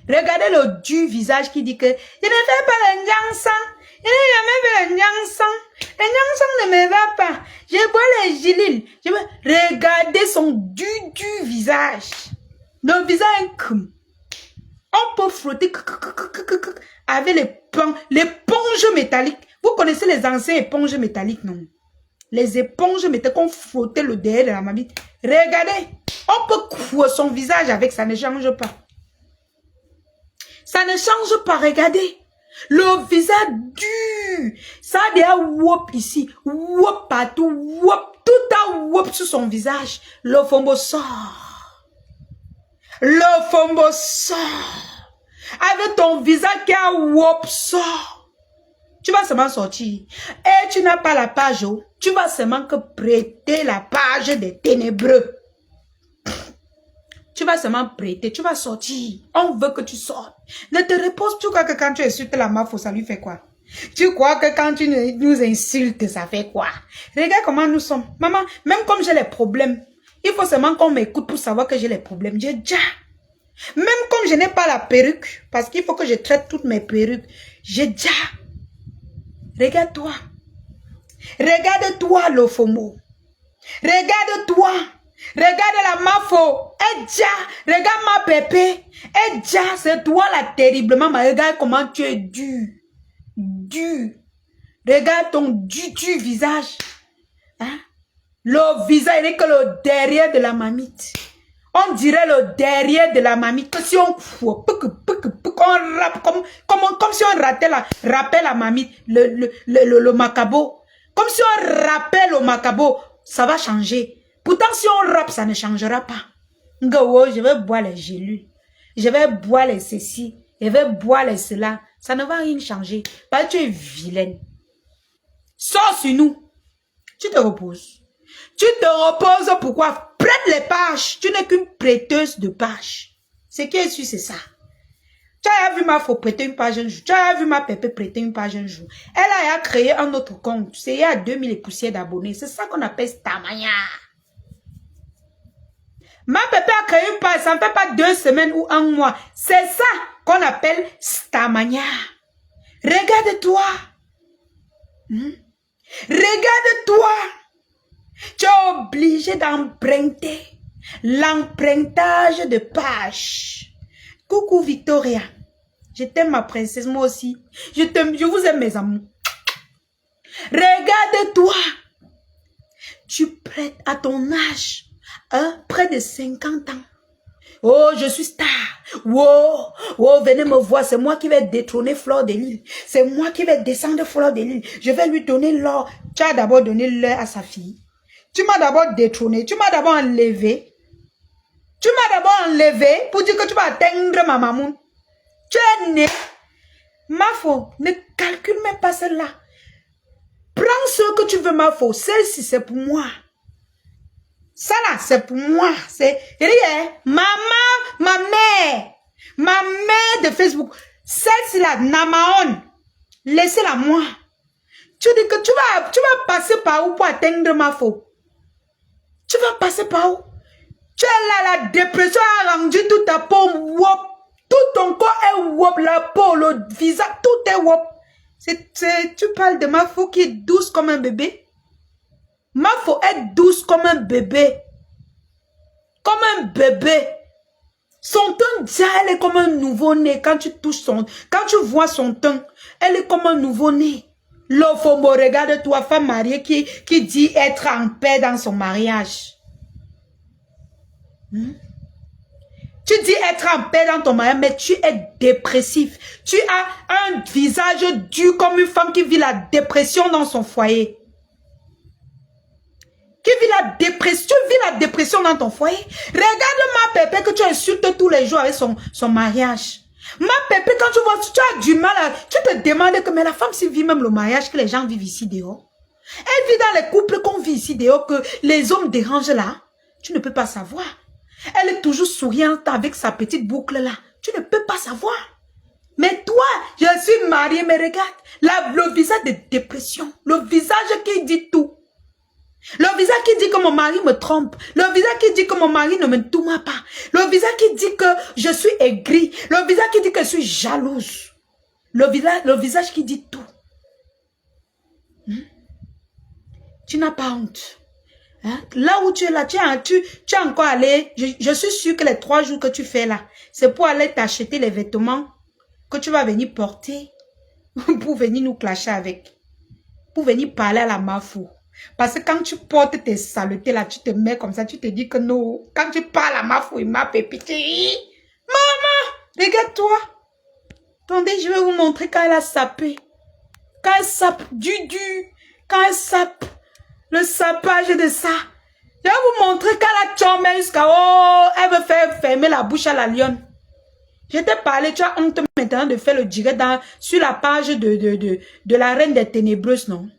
Regardez le du visage qui dit que je ne fais pas le nyansan. Je n'ai jamais fait le nyansan. Le nyansan ne me va pas. Je bois les gilil. Regardez son du visage. Le visage comme. On peut frotter avec l'éponge métallique. Vous connaissez les anciennes éponges métalliques, non? Les éponges métalliques qu'on frottait le derrière de la mamite. Regardez. On peut couper son visage avec, ça ne change pas. Ça ne change pas, regardez. Le visage dur. Ça a déjà whoop ici. Whoop partout. Whoop. Tout a whoop sur son visage. Le Fombo sort. Le Fombo sort. Avec ton visage qui a whoop sort. Tu vas seulement sortir. Et tu n'as pas la page. Oh. Tu vas seulement que prêter la page des ténébreux. Tu vas seulement prêter, tu vas sortir. On veut que tu sortes. Ne te repose. Tu crois que quand tu insultes la mafia, ça lui fait quoi? Tu crois que quand tu nous insultes, ça fait quoi? Regarde comment nous sommes. Maman, même comme j'ai les problèmes, il faut seulement qu'on m'écoute pour savoir que j'ai les problèmes. J'ai déjà. Même comme je n'ai pas la perruque, parce qu'il faut que je traite toutes mes perruques, j'ai déjà. Regarde-toi. Regarde-toi, le Fombo. Regarde-toi. Regarde la mafo. Edja. Regarde ma pépé. Edja, c'est toi là terriblement. Mais regarde comment tu es dur. Dur. Regarde ton du visage. Hein? Le visage n'est que le derrière de la mamite. On dirait le derrière de la mamite. Que si on rappe comme si on rappelle la mamite. Le macabo. Comme si on rappelle le macabo. Ça va changer. Pourtant, si on rappe, ça ne changera pas. Je vais boire les gélules. Je vais boire les ceci. Je vais boire les cela. Ça ne va rien changer. Parce que tu es vilaine. Sors sur nous. Tu te reposes. Tu te reposes pourquoi? Prête les pages. Tu n'es qu'une prêteuse de pages. Ce qui est sûr, c'est ça. Tu as vu ma faux prêter une page un jour. Tu as vu ma pépé prêter une page un jour. Elle a créé un autre compte. C'est il y a 2000 et poussières d'abonnés. C'est ça qu'on appelle Stamaya. Ma pépé a créé une page. Ça ne fait pas 2 semaines ou 1 mois. C'est ça qu'on appelle Stamaya. Regarde-toi. Regarde-toi. Tu es obligé d'emprunter. L'empruntage de page. Coucou Victoria. Je t'aime ma princesse, moi aussi. Je t'aime, je vous aime mes amours. Regarde-toi. Tu prêtes à ton âge, hein, près de 50 ans. Oh, je suis star. Wow, wow, venez me voir. C'est moi qui vais détrôner Fleur de Lys. C'est moi qui vais descendre Fleur de Lys. Je vais lui donner l'or. Tu as d'abord donné l'or à sa fille. Tu m'as d'abord détrôné. Tu m'as d'abord enlevé. Tu m'as d'abord enlevé pour dire que tu vas atteindre ma maman. Tu es né. Mafo, ne calcule même pas celle-là. Prends ce que tu veux, Mafo. Celle-ci, c'est pour moi. Ça là, c'est pour moi. C'est rien. Maman, ma mère de Facebook. Celle-ci là, Namaon. Laissez-la moi. Tu dis que tu vas passer par où pour atteindre Mafo? Tu vas passer par où? Tu es là, la dépression a rendu toute ta peau wop. Tout ton corps est wop. La peau, le visage, tout est wop. Tu parles de Mafo qui est douce comme un bébé. Mafo est douce comme un bébé. Comme un bébé. Son teint, déjà, elle est comme un nouveau-né. Quand tu touches quand tu vois son teint, elle est comme un nouveau-né. L'ofomo, regarde-toi, femme mariée qui dit être en paix dans son mariage. Tu dis être en paix dans ton mariage, mais tu es dépressif. Tu as un visage dur comme une femme qui vit la dépression dans son foyer. Qui vit la dépression. Tu vis la dépression dans ton foyer. Regarde ma pépé que tu insultes tous les jours avec son mariage. Ma pépé, quand tu vois, tu as du mal à... Tu te demandes que mais la femme s'il vit même le mariage que les gens vivent ici dehors. Elle vit dans les couples qu'on vit ici dehors que les hommes dérangent là. Tu ne peux pas savoir. Elle est toujours souriante avec sa petite boucle là. Tu ne peux pas savoir. Mais toi, je suis mariée, mais regarde, le visage de dépression, le visage qui dit tout. Le visage qui dit que mon mari me trompe. Le visage qui dit que mon mari ne me tourne pas. Le visage qui dit que je suis aigrie. Le visage qui dit que je suis jalouse. Le visage qui dit tout. Tu n'as pas honte. Hein? Là où tu es là, tu es encore allé. Je suis sûre que les 3 jours que tu fais là, c'est pour aller t'acheter les vêtements que tu vas venir porter pour venir nous clasher avec. Pour venir parler à la Mafo. Parce que quand tu portes tes saletés là, tu te mets comme ça, tu te dis que non. Quand tu parles à Mafo, il m'a pépité. Maman, regarde-toi. Attendez, je vais vous montrer quand elle a sapé. Quand elle sape du. Quand elle sape. Le sapage de ça. Je vais vous montrer quand la chomé jusqu'à... Oh, elle veut faire fermer la bouche à la lionne. Je t'ai parlé, tu as honte maintenant de faire le direct sur la page de la reine des ténébreuses, non?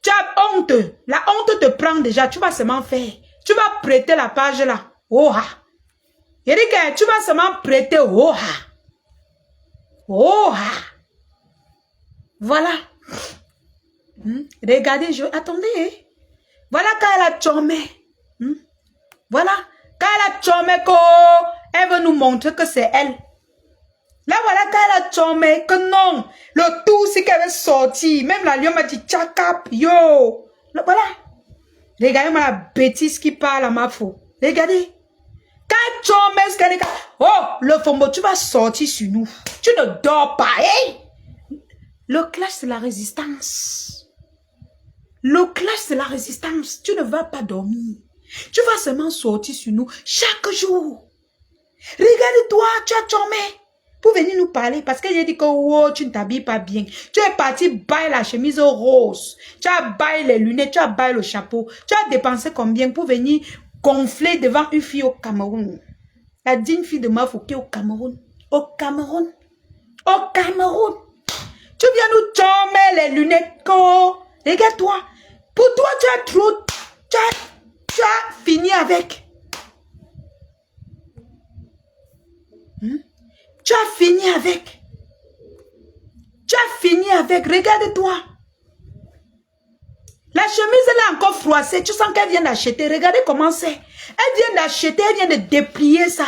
Tu as honte. La honte te prend déjà. Tu vas seulement faire. Tu vas prêter la page là. Oh ha. Je dis que tu vas seulement prêter. Oh ha. Oh ha. Voilà. Regardez, attendez. Voilà quand elle a chômé. Voilà. Quand elle a chômé, elle veut nous montrer que c'est elle. Là, voilà quand elle a chômé, que non. Le tout, c'est qu'elle est sortie. Même la lion m'a dit, tchakap, yo. Là, voilà. Regardez-moi la bêtise qui parle à Mafo. Regardez. Quand elle chômé, qu'elle est... Oh, le fombo, tu vas sortir sur nous. Tu ne dors pas, hey. Le clash, c'est la résistance. Le clash, c'est la résistance. Tu ne vas pas dormir. Tu vas seulement sortir sur nous chaque jour. Regarde-toi, tu as chômé. Pour venir nous parler. Parce que j'ai dit que oh, tu ne t'habilles pas bien. Tu es parti bailler la chemise rose. Tu as baillé les lunettes. Tu as baillé le chapeau. Tu as dépensé combien pour venir gonfler devant une fille au Cameroun. La digne fille de Mafo qui est au Cameroun. Au Cameroun. Au Cameroun. Tu viens nous chômer les lunettes. Regarde-toi. Pour toi, tu as trop... Tu as fini avec. Tu as fini avec. Tu as fini avec. Regarde-toi. La chemise, elle est encore froissée. Tu sens qu'elle vient d'acheter. Regardez comment c'est. Elle vient d'acheter, elle vient de déplier ça.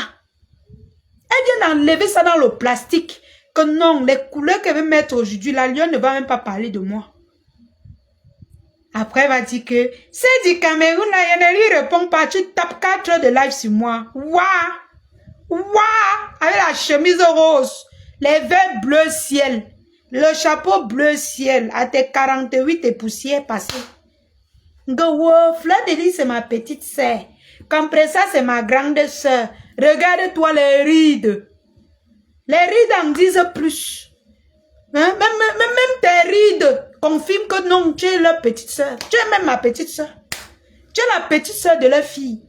Elle vient d'enlever ça dans le plastique. Que non, les couleurs qu'elle veut mettre aujourd'hui, la lionne ne va même pas parler de moi. Après, elle va dire que c'est du Cameroun, là, il ne lui répond pas. Tu tapes 4 heures de live sur moi. Waouh! Avec la chemise rose, les verres bleu ciel, le chapeau bleu ciel, à tes 48 et poussières passées. Fleur de lys, c'est ma petite sœur. Compressa, c'est ma grande sœur. Regarde-toi les rides. Les rides en disent plus. Hein? Même tes rides confirment que non, tu es leur petite sœur. Tu es même ma petite sœur. Tu es la petite sœur de leur fille.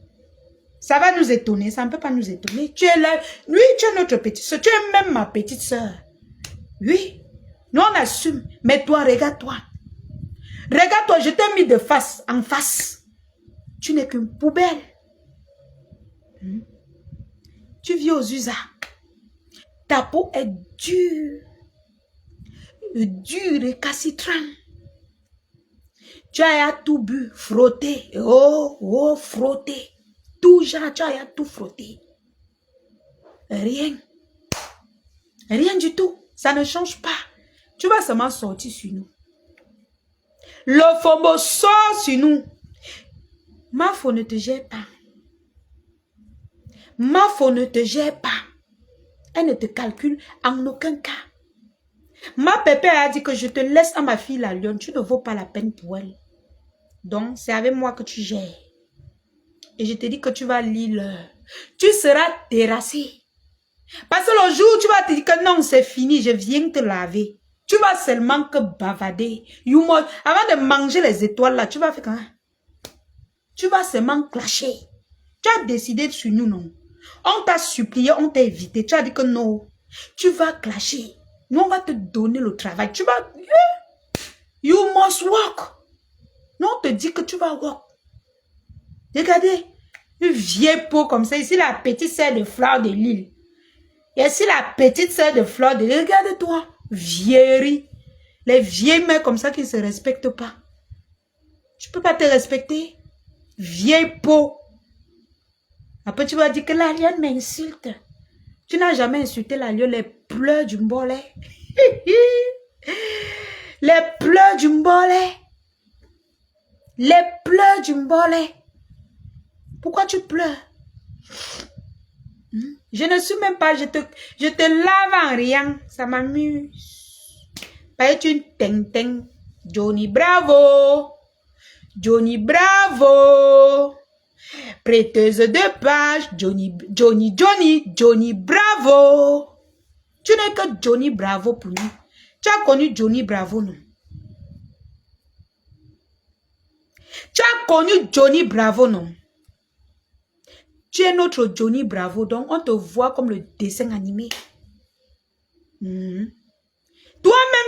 Ça va nous étonner, ça ne peut pas nous étonner. Tu es là, oui, tu es notre petite sœur. Tu es même ma petite sœur. Oui, nous on assume. Mais toi, regarde-toi. Regarde-toi, je t'ai mis de face, en face. Tu n'es qu'une poubelle. Tu vis aux USA. Ta peau est dure. Dure et cassitran. Tu as tout bu, frotté. Oh, frotté. Tout genre, tu as tout frotté. Rien. Rien du tout. Ça ne change pas. Tu vas seulement sortir sur nous. Le FOMO sort sur nous. Mafo ne te gère pas. Mafo ne te gère pas. Elle ne te calcule en aucun cas. Ma pépé a dit que je te laisse à ma fille la lionne. Tu ne vaux pas la peine pour elle. Donc, c'est avec moi que tu gères. Et je te dis que tu vas lire l'heure. Tu seras terrassé. Parce que le jour où tu vas te dire que non, c'est fini, je viens te laver. Tu vas seulement que bavader. Avant de manger les étoiles là, tu vas faire comment? Tu vas seulement clasher. Tu as décidé sur nous, non? On t'a supplié, on t'a évité. Tu as dit que non. Tu vas clasher. Nous, on va te donner le travail. Tu vas... You must work. Nous, on te dit que tu vas work. Regardez. Une vieille peau comme ça. Ici, la petite sœur de Fleur de Lille. Et ici, la petite sœur de Fleur de Lille. Regarde-toi. Vieillerie. Les vieilles mères comme ça qui ne se respectent pas. Tu ne peux pas te respecter. Vieille peau. Après, tu vas dire que la lionne m'insulte. Tu n'as jamais insulté la lionne. Les pleurs du mbolet. Les pleurs du mbolet. Les pleurs du mbolet. Pourquoi tu pleures? Je ne suis même pas, je te lave en rien. Ça m'amuse. Parce que tu ting. Johnny Bravo. Johnny Bravo. Prêteuse de page. Johnny Bravo. Tu n'es que Johnny Bravo pour nous. Tu as connu Johnny Bravo, non? Tu as connu Johnny Bravo, non? Tu es notre Johnny Bravo, donc on te voit comme le dessin animé. Toi-même,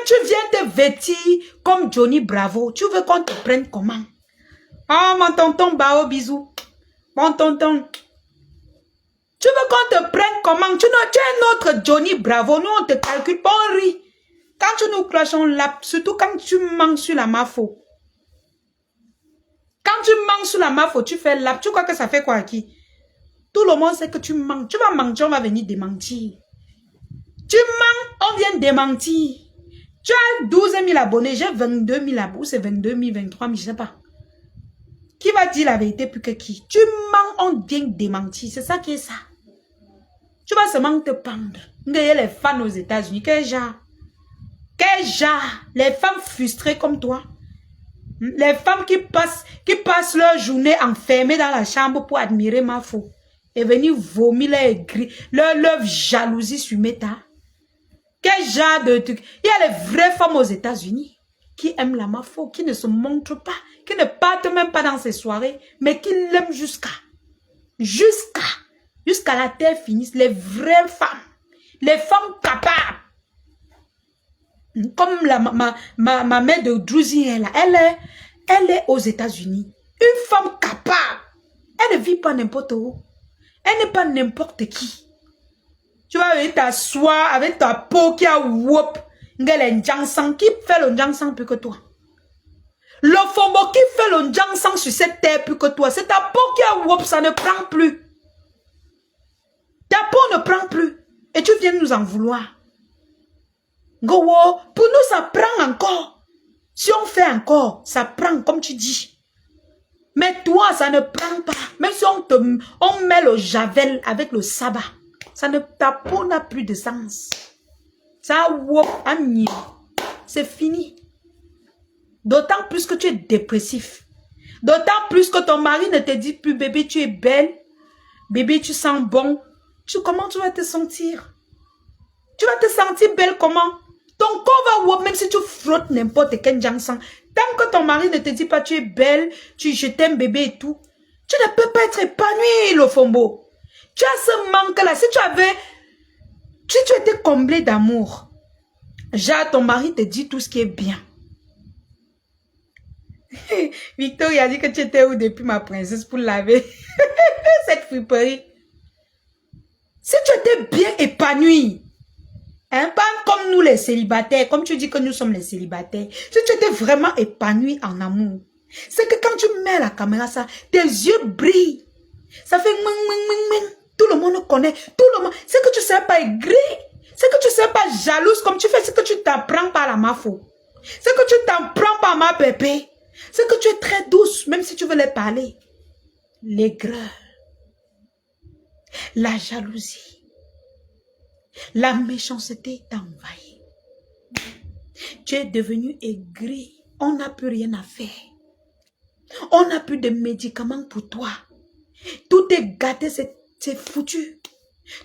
tu viens te vêtir comme Johnny Bravo. Tu veux qu'on te prenne comment? Oh, mon tonton Bao, bisous. Mon tonton. Tu veux qu'on te prenne comment? Tu es notre Johnny Bravo. Nous, on te calcule pas, on rit. Quand tu nous cloches, on lappe. Surtout quand tu manques sur la mafo. Quand tu manques sur la mafo, tu fais lappe. Tu crois que ça fait quoi à qui? Tout le monde sait que tu manques. Tu vas mentir, on va venir démentir. Tu manques, on vient démentir. Tu as 12 000 abonnés, j'ai 22 000 abonnés. C'est 22 000, 23 000, je ne sais pas. Qui va dire la vérité plus que qui? Tu manques, on vient démentir. C'est ça qui est ça. Tu vas seulement te pendre. Il y a les fans aux États-Unis. Quel genre? Quel genre? Les femmes frustrées comme toi. Les femmes qui passent leur journée enfermées dans la chambre pour admirer ma faux. Et venir vomir leur jalousie sur Meta. Quel genre de truc? Il y a les vraies femmes aux États-Unis qui aiment la mafo, qui ne se montrent pas, qui ne partent même pas dans ces soirées, mais qui l'aiment jusqu'à la terre finisse. Les vraies femmes, les femmes capables. Comme ma mère de Druzy, elle est aux États-Unis. Une femme capable. Elle ne vit pas n'importe où. Elle n'est pas n'importe qui. Tu vas venir t'asseoir avec ta peau qui a whoop. Qui fait le njangsang plus que toi? Le fombo qui fait le njangsang sur cette terre plus que toi. C'est ta peau qui a whoop, ça ne prend plus. Ta peau ne prend plus. Et tu viens nous en vouloir. Gowo, pour nous ça prend encore. Si on fait encore, ça prend comme tu dis. Mais toi, ça ne prend pas. Même si on met le javel avec le sabbat, ta peau n'a plus de sens. Ça, c'est fini. D'autant plus que tu es dépressif. D'autant plus que ton mari ne te dit plus, bébé, tu es belle. Bébé, tu sens bon. Comment tu vas te sentir? Tu vas te sentir belle comment? Ton corps va, même si tu frottes n'importe quel jangsang. Tant que ton mari ne te dit pas tu es belle, je t'aime bébé et tout, tu ne peux pas être épanoui, le fombo. Tu as ce manque-là. Si tu étais comblé d'amour, genre ton mari te dit tout ce qui est bien. Victor, il a dit que tu étais où depuis ma princesse pour laver cette friperie. Si tu étais bien épanoui, hein, pas comme nous les célibataires, comme tu dis que nous sommes les célibataires. Si tu étais vraiment épanoui en amour, c'est que quand tu mets la caméra, ça, tes yeux brillent. Ça fait ming. Tout le monde connaît. Tout le monde. C'est que tu ne sais pas aigri. C'est que tu ne sais pas jalouse comme tu fais. C'est que tu t'apprends par la mafo. C'est que tu t'apprends par ma pépé. C'est que tu es très douce, même si tu veux les parler. L'aigreur. La jalousie. La méchanceté t'a envahi. Tu es devenu aigri. On n'a plus rien à faire. On n'a plus de médicaments pour toi. Tout est gâté, c'est foutu.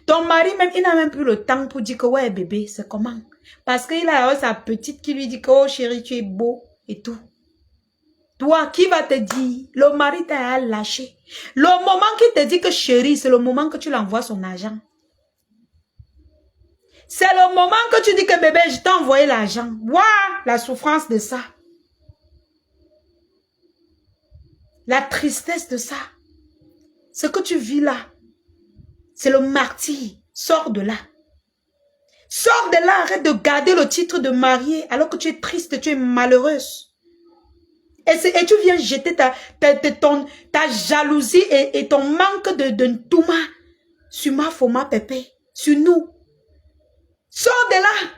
Ton mari, même, il n'a même plus le temps pour dire que ouais, bébé, c'est comment? Parce qu'il a sa petite qui lui dit que oh chérie, tu es beau et tout. Toi, qui va te dire? Le mari t'a lâché. Le moment qu'il te dit que chérie, c'est le moment que tu l'envoies son argent. C'est le moment que tu dis que bébé, je t'ai envoyé l'argent. Waouh, la souffrance de ça. La tristesse de ça. Ce que tu vis là, c'est le martyr. Sors de là. Sors de là, arrête de garder le titre de mariée alors que tu es triste, tu es malheureuse. Et tu viens jeter ta jalousie et ton manque de Ntouma sur ma foma pépé, sur nous. Sors de là.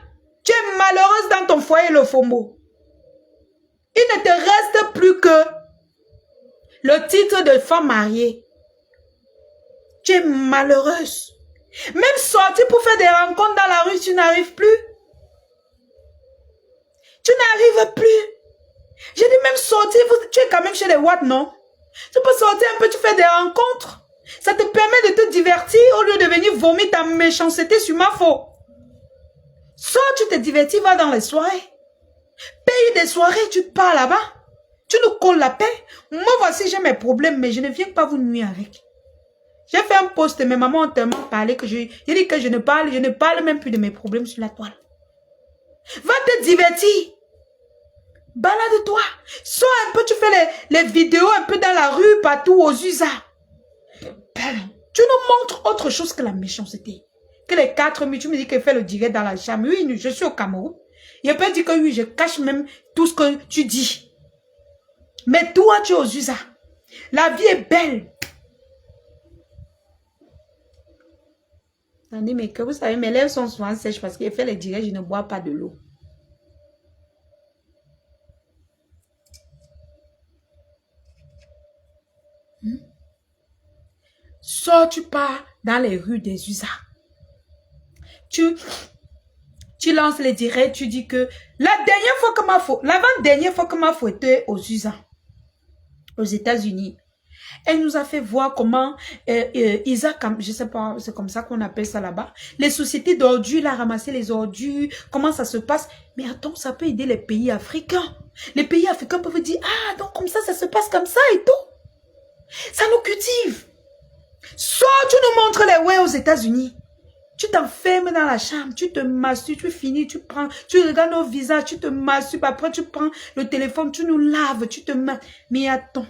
Tu es malheureuse dans ton foyer, le FOMO. Il ne te reste plus que le titre de femme mariée. Tu es malheureuse. Même sortir pour faire des rencontres dans la rue, tu n'arrives plus. Tu n'arrives plus. J'ai dit même sortir, tu es quand même chez les Watt, non? Tu peux sortir un peu, tu fais des rencontres. Ça te permet de te divertir au lieu de venir vomir ta méchanceté sur ma faute. Sors, tu te divertis, va dans les soirées. Paye des soirées, tu pars là-bas. Tu nous colles la paix. Moi, voici, j'ai mes problèmes, mais je ne viens pas vous nuire avec. J'ai fait un post, mes mamans ont tellement parlé que j'ai dit que je ne parle même plus de mes problèmes sur la toile. Va te divertir. Balade-toi. Sors un peu, tu fais les vidéos un peu dans la rue, partout, aux USA. Tu nous montres autre chose que la méchanceté. Que les 4 minutes, tu me dis qu'il fait le direct dans la chambre. Oui, je suis au Cameroun. Il peut dire que oui, je cache même tout ce que tu dis. Mais toi, tu es aux USA. La vie est belle. Attendez, mais que vous savez, mes lèvres sont souvent sèches parce qu'il fait les directs, je ne bois pas de l'eau. Sors, tu pars dans les rues des USA. Tu lances les directs, tu dis que l'avant-dernière fois que ma faute était aux USA, aux États-Unis, elle nous a fait voir comment Isaac, je sais pas, c'est comme ça qu'on appelle ça là-bas, les sociétés d'ordures, il a ramassé les ordures, comment ça se passe. Mais attends, ça peut aider les pays africains. Les pays africains peuvent dire, ah, donc comme ça se passe comme ça et tout. Ça nous cultive. Soit tu nous montres les ouais aux États-Unis. Tu t'enfermes dans la chambre, tu te masturbes, tu finis, tu regardes nos visages, tu te masturbes, après tu prends le téléphone, tu nous laves, tu te mets. Mais attends,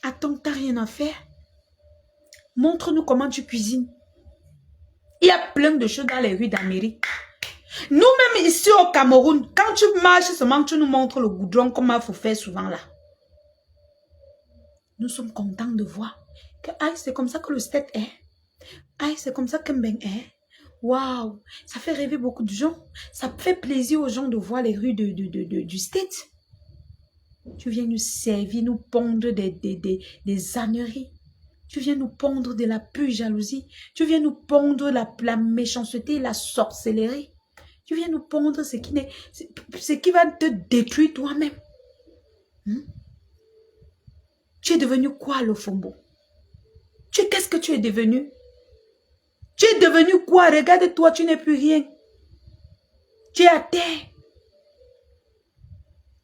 t'as rien à faire. Montre-nous comment tu cuisines. Il y a plein de choses dans les rues d'Amérique. Nous-mêmes ici au Cameroun, quand tu marches seulement, tu nous montres le goudron comme il faut faire souvent là. Nous sommes contents de voir que c'est comme ça que le state est. C'est comme ça que Mbeng est. Waouh, ça fait rêver beaucoup de gens. Ça fait plaisir aux gens de voir les rues du state. Tu viens nous servir, nous pondre des âneries. Tu viens nous pondre de la pure jalousie. Tu viens nous pondre la méchanceté, la sorcellerie. Tu viens nous pondre ce qui va te détruire toi-même. Tu es devenu quoi, le Fombo? Qu'est-ce que tu es devenu? Tu es devenu quoi? Regarde-toi, tu n'es plus rien. Tu es à terre.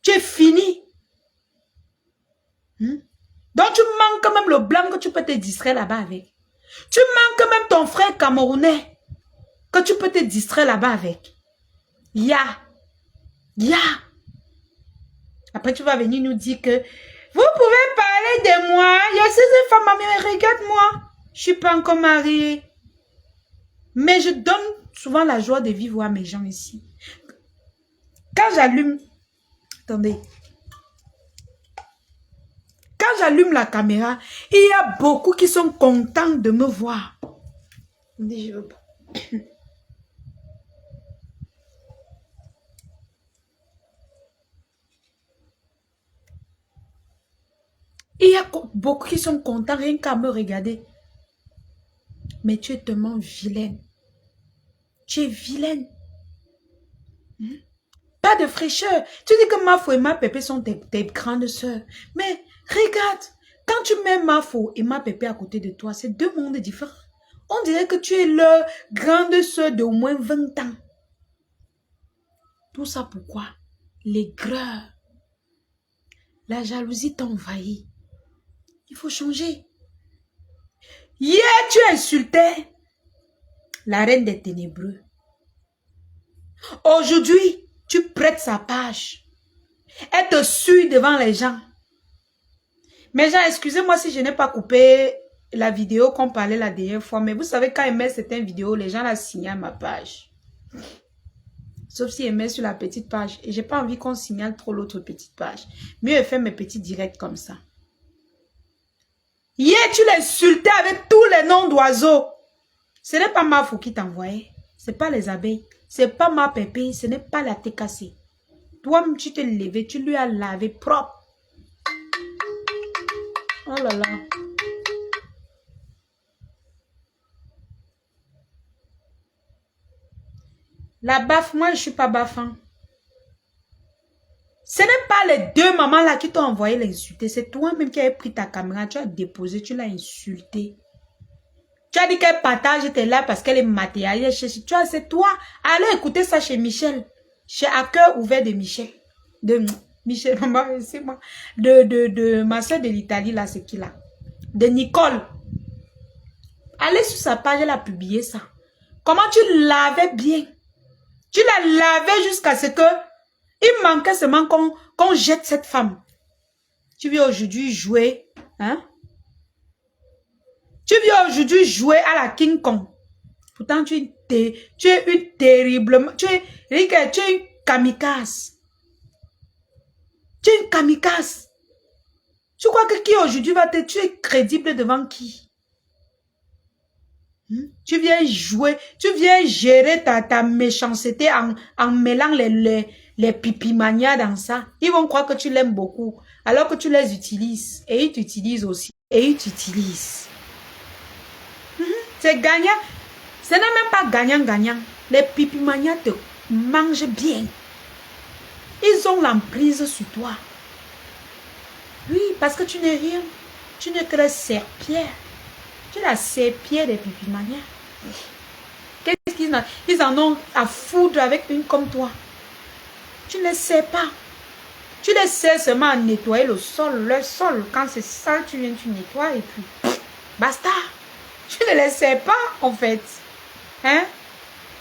Tu es fini. Donc tu manques même le blanc que tu peux te distraire là-bas avec. Tu manques même ton frère camerounais que tu peux te distraire là-bas avec. Ya. Après tu vas venir nous dire que vous pouvez parler de moi. Je suis une femme mariée, regarde-moi. Je suis pas encore mariée. Mais je donne souvent la joie de vivre à mes gens ici. Quand j'allume... Attendez. Quand j'allume la caméra, il y a beaucoup qui sont contents de me voir. Attendez, je veux pas. Il y a beaucoup qui sont contents rien qu'à me regarder. Mais tu es tellement vilaine. Tu es vilaine. Pas de fraîcheur. Tu dis que Mafo et ma Pépé sont tes grandes sœurs. Mais regarde, quand tu mets Mafo et ma Pépé à côté de toi, c'est deux mondes différents. On dirait que tu es leur grande sœur d'au moins 20 ans. Tout ça pourquoi? L'aigreur. La jalousie t'envahit. Il faut changer. Hier, tu insultais la reine des ténébreux. Aujourd'hui, tu prêtes sa page. Elle te suit devant les gens. Mais gens, excusez-moi si je n'ai pas coupé la vidéo qu'on parlait la dernière fois. Mais vous savez, quand elle met certaines vidéos, les gens la signalent ma page. Sauf si elle met sur la petite page. Et j'ai pas envie qu'on signale trop l'autre petite page. Mieux elle fait mes petits directs comme ça. Hier, tu l'insultais avec tous les noms d'oiseaux. Ce n'est pas Mafo qui t'envoyait. Ce n'est pas les abeilles. Ce n'est pas ma Pépé. Ce n'est pas la TKC. Toi-même, tu t'es levé. Tu lui as lavé propre. Oh là là. La baffe, moi, je ne suis pas baffant. Ce n'est pas les deux mamans là qui t'ont envoyé l'insulter. C'est toi-même qui as pris ta caméra, tu as déposé, tu l'as insulté. Tu as dit qu'elle partage tes lives parce qu'elle est matérialiste. Tu vois, c'est toi. Allez écouter ça chez Michel. Chez À Cœur Ouvert de Michel. De Michel, maman, c'est moi. De ma soeur de l'Italie, là, c'est qui là? De Nicole. Allez sur sa page, elle a publié ça. Comment tu lavais bien. Tu la lavais jusqu'à ce que il manquait seulement qu'on jette cette femme. Tu viens aujourd'hui jouer, hein? Tu viens aujourd'hui jouer à la King Kong. Pourtant, tu es une terriblement... Tu es une kamikaze. Tu es une kamikaze. Tu crois que qui aujourd'hui va te... Tu es crédible devant qui? Tu viens jouer, tu viens gérer ta méchanceté en mêlant les pipimanias dans ça. Ils vont croire que tu l'aimes beaucoup, alors que tu les utilises. Et ils t'utilisent aussi. Et ils t'utilisent. C'est gagnant. Ce n'est même pas gagnant-gagnant. Les pipimanias te mangent bien. Ils ont l'emprise sur toi. Oui, parce que tu n'es rien. Tu n'es que la serpillère. Tu es la serpillère des pipimanias. Qu'est-ce qu'ils ont? Ils en ont à foutre avec une comme toi. Tu ne les sais pas. Tu les sais seulement à nettoyer le sol. Le sol, quand c'est sale, tu viens, tu nettoies et puis basta. Tu ne les sais pas, en fait. Hein?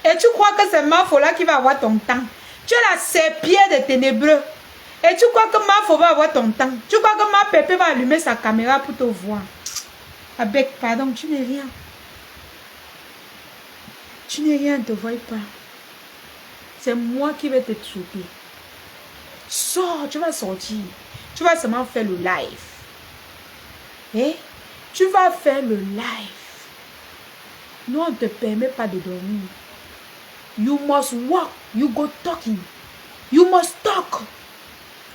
Et tu crois que c'est Mafo là qui va avoir ton temps. Tu es la serpillère des ténébreux. Et tu crois que Mafo va avoir ton temps. Tu crois que ma Pépé va allumer sa caméra pour te voir. Avec, pardon, tu n'es rien. Tu n'es rien, ne te vois pas. C'est moi qui vais te trouver. Sors, tu vas sortir. Tu vas seulement faire le live. Et tu vas faire le live. Nous, on ne te permet pas de dormir. You must walk. You go talking. You must talk.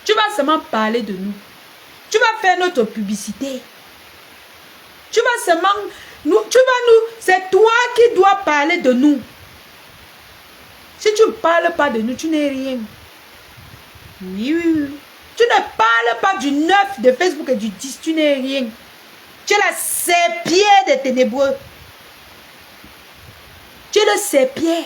Tu vas seulement parler de nous. Tu vas faire notre publicité. Tu vas seulement... c'est toi qui dois parler de nous. Si tu ne parles pas de nous, tu n'es rien. Oui, oui, oui. Tu ne parles pas du 9 de Facebook et du 10, tu n'es rien. Tu es la serpier des ténébreux. Tu es le serpier.